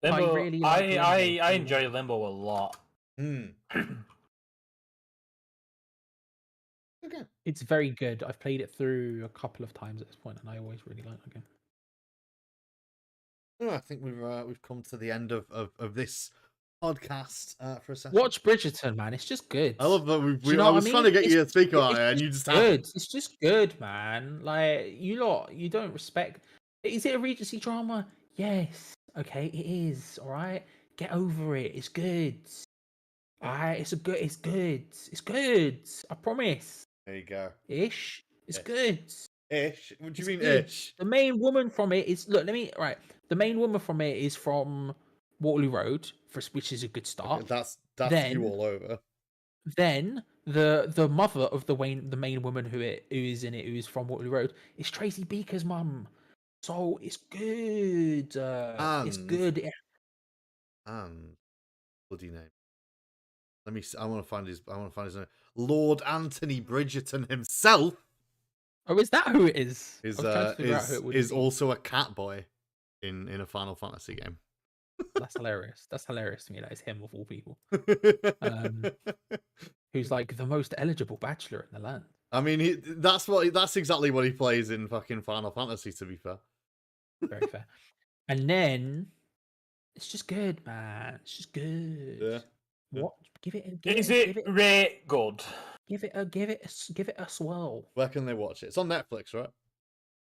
Limbo, I enjoy Limbo a lot. Okay. It's very good. I've played it through a couple of times at this point, and I always really like the game. Oh, I think we've come to the end of this podcast for a second. Watch Bridgerton, man. It's just good. I love that I was trying to get you to speak about it, and you just good. It's just good, man. Like you don't respect. Is it a Regency drama? Yes. Okay, it is. All right. Get over it. It's good. All right. It's good. It's good. I promise. There you go. Ish. It's good. Ish. What do you mean good. ish? The main woman from it is the main woman from it is from Waterloo Road, which is a good start. Okay, that's you all over. Then the mother of the main woman who is in it, who is from Waterloo Road, is Tracy Beaker's mum. So it's good. It's good. And bloody name. Let me. I want to find his name. Lord Anthony Bridgerton himself. Oh, is that who it is? Is also a cat boy in a Final Fantasy game. That's hilarious. That's hilarious to me. That is him of all people. Who's like the most eligible bachelor in the land. I mean, that's exactly what he plays in fucking Final Fantasy, to be fair. Very fair. And then it's just good, man. It's just good. Yeah. What? Give it good. Give it a swirl. Where can they watch it? It's on Netflix, right?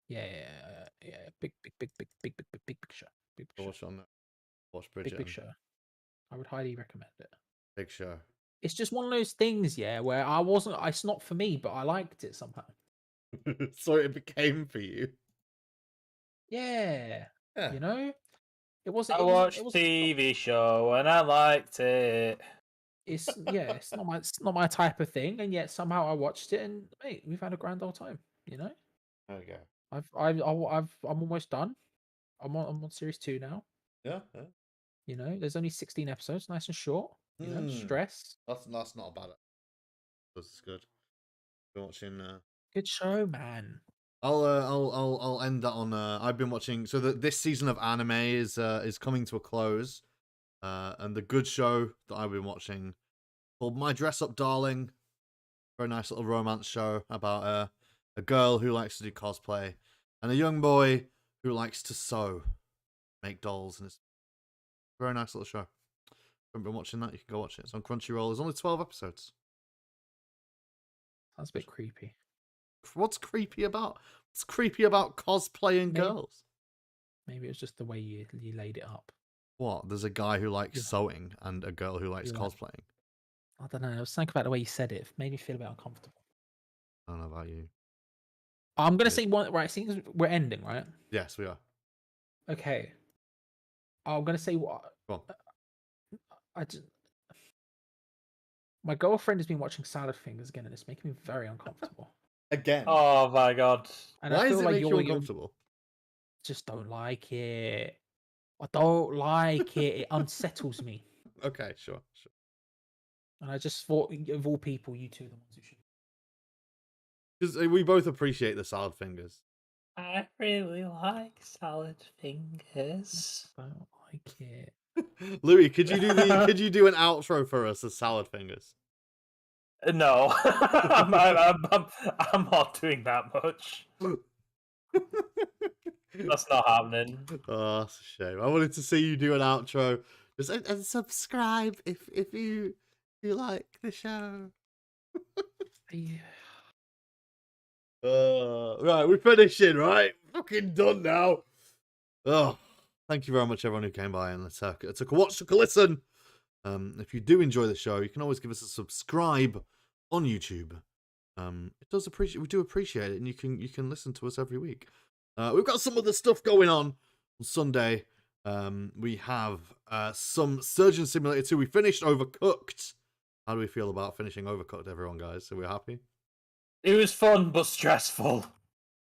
Yeah. Big show. Watch on that. Watch Bridget. Big show. I would highly recommend it. Big show. It's just one of those things, yeah, where it's not for me, but I liked it somehow. So it became for you. Yeah. Yeah. You know? It wasn't. I watched TV show and I liked it. It's not my type of thing, and yet somehow I watched it, and mate, we've had a grand old time. You know. Okay. I'm almost done. I'm on series 2 now. Yeah. You know, there's only 16 episodes, nice and short. You know, stress. That's not a bad. That's good. Been watching. Good show, man. I'll end that on. I've been watching. So this season of anime is coming to a close, and the good show that I've been watching called My Dress Up Darling. Very nice little romance show about a girl who likes to do cosplay and a young boy who likes to sew, make dolls, and it's a very nice little show. If you haven't been watching that, you can go watch it. It's on Crunchyroll. There's only 12 episodes. That's a bit creepy. What's creepy about? What's creepy about cosplaying girls? Maybe it's just the way you laid it up. What? There's a guy who likes sewing and a girl who likes cosplaying. I don't know. I was thinking about the way you said it. It made me feel a bit uncomfortable. I don't know about you. I'm gonna say one. Right, since we're ending, right? Yes, we are. Okay. I'm gonna say what. Go on. My girlfriend has been watching Salad Fingers again, and it's making me very uncomfortable. Again. Oh my god. And why I feel does it like make you uncomfortable? Just don't like it. I don't like it. It unsettles me. Okay, sure. And I just thought, of all people, you two are the ones who should. Because we both appreciate the Salad Fingers. I really like Salad Fingers. I don't like it. Louis, could you do an outro for us as Salad Fingers? No, I'm not doing that much. That's not happening. Oh, that's a shame. I wanted to see you do an outro. Just and subscribe if you like the show. Yeah. Right, we're finishing, right? Fucking done now. Oh, thank you very much, everyone who came by and took a watch, took a listen. If you do enjoy the show, you can always give us a subscribe on YouTube. We do appreciate it, and you can listen to us every week. We've got some other stuff going on Sunday. We have some Surgeon Simulator 2. We finished Overcooked. How do we feel about finishing Overcooked, everyone, guys? Are we happy? It was fun but stressful.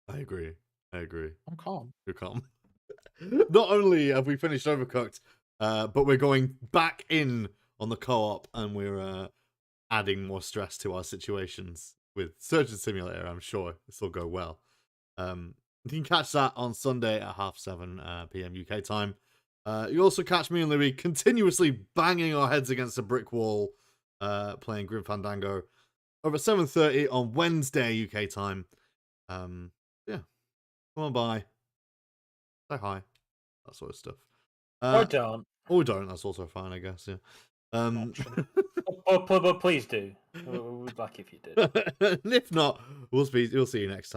I agree. I'm calm. You're calm. Not only have we finished Overcooked, but we're going back in on the co-op, and we're adding more stress to our situations with Surgeon Simulator. I'm sure this will go well. You can catch that on Sunday at 7:30 p.m. UK time. You also catch me and Louis continuously banging our heads against a brick wall, playing Grim Fandango over at 7:30 on Wednesday UK time. Yeah, come on by, say hi, that sort of stuff. Or don't. Or don't. That's also fine, I guess. Yeah. But please do. We'd like if you did. And if not, we'll see you next time.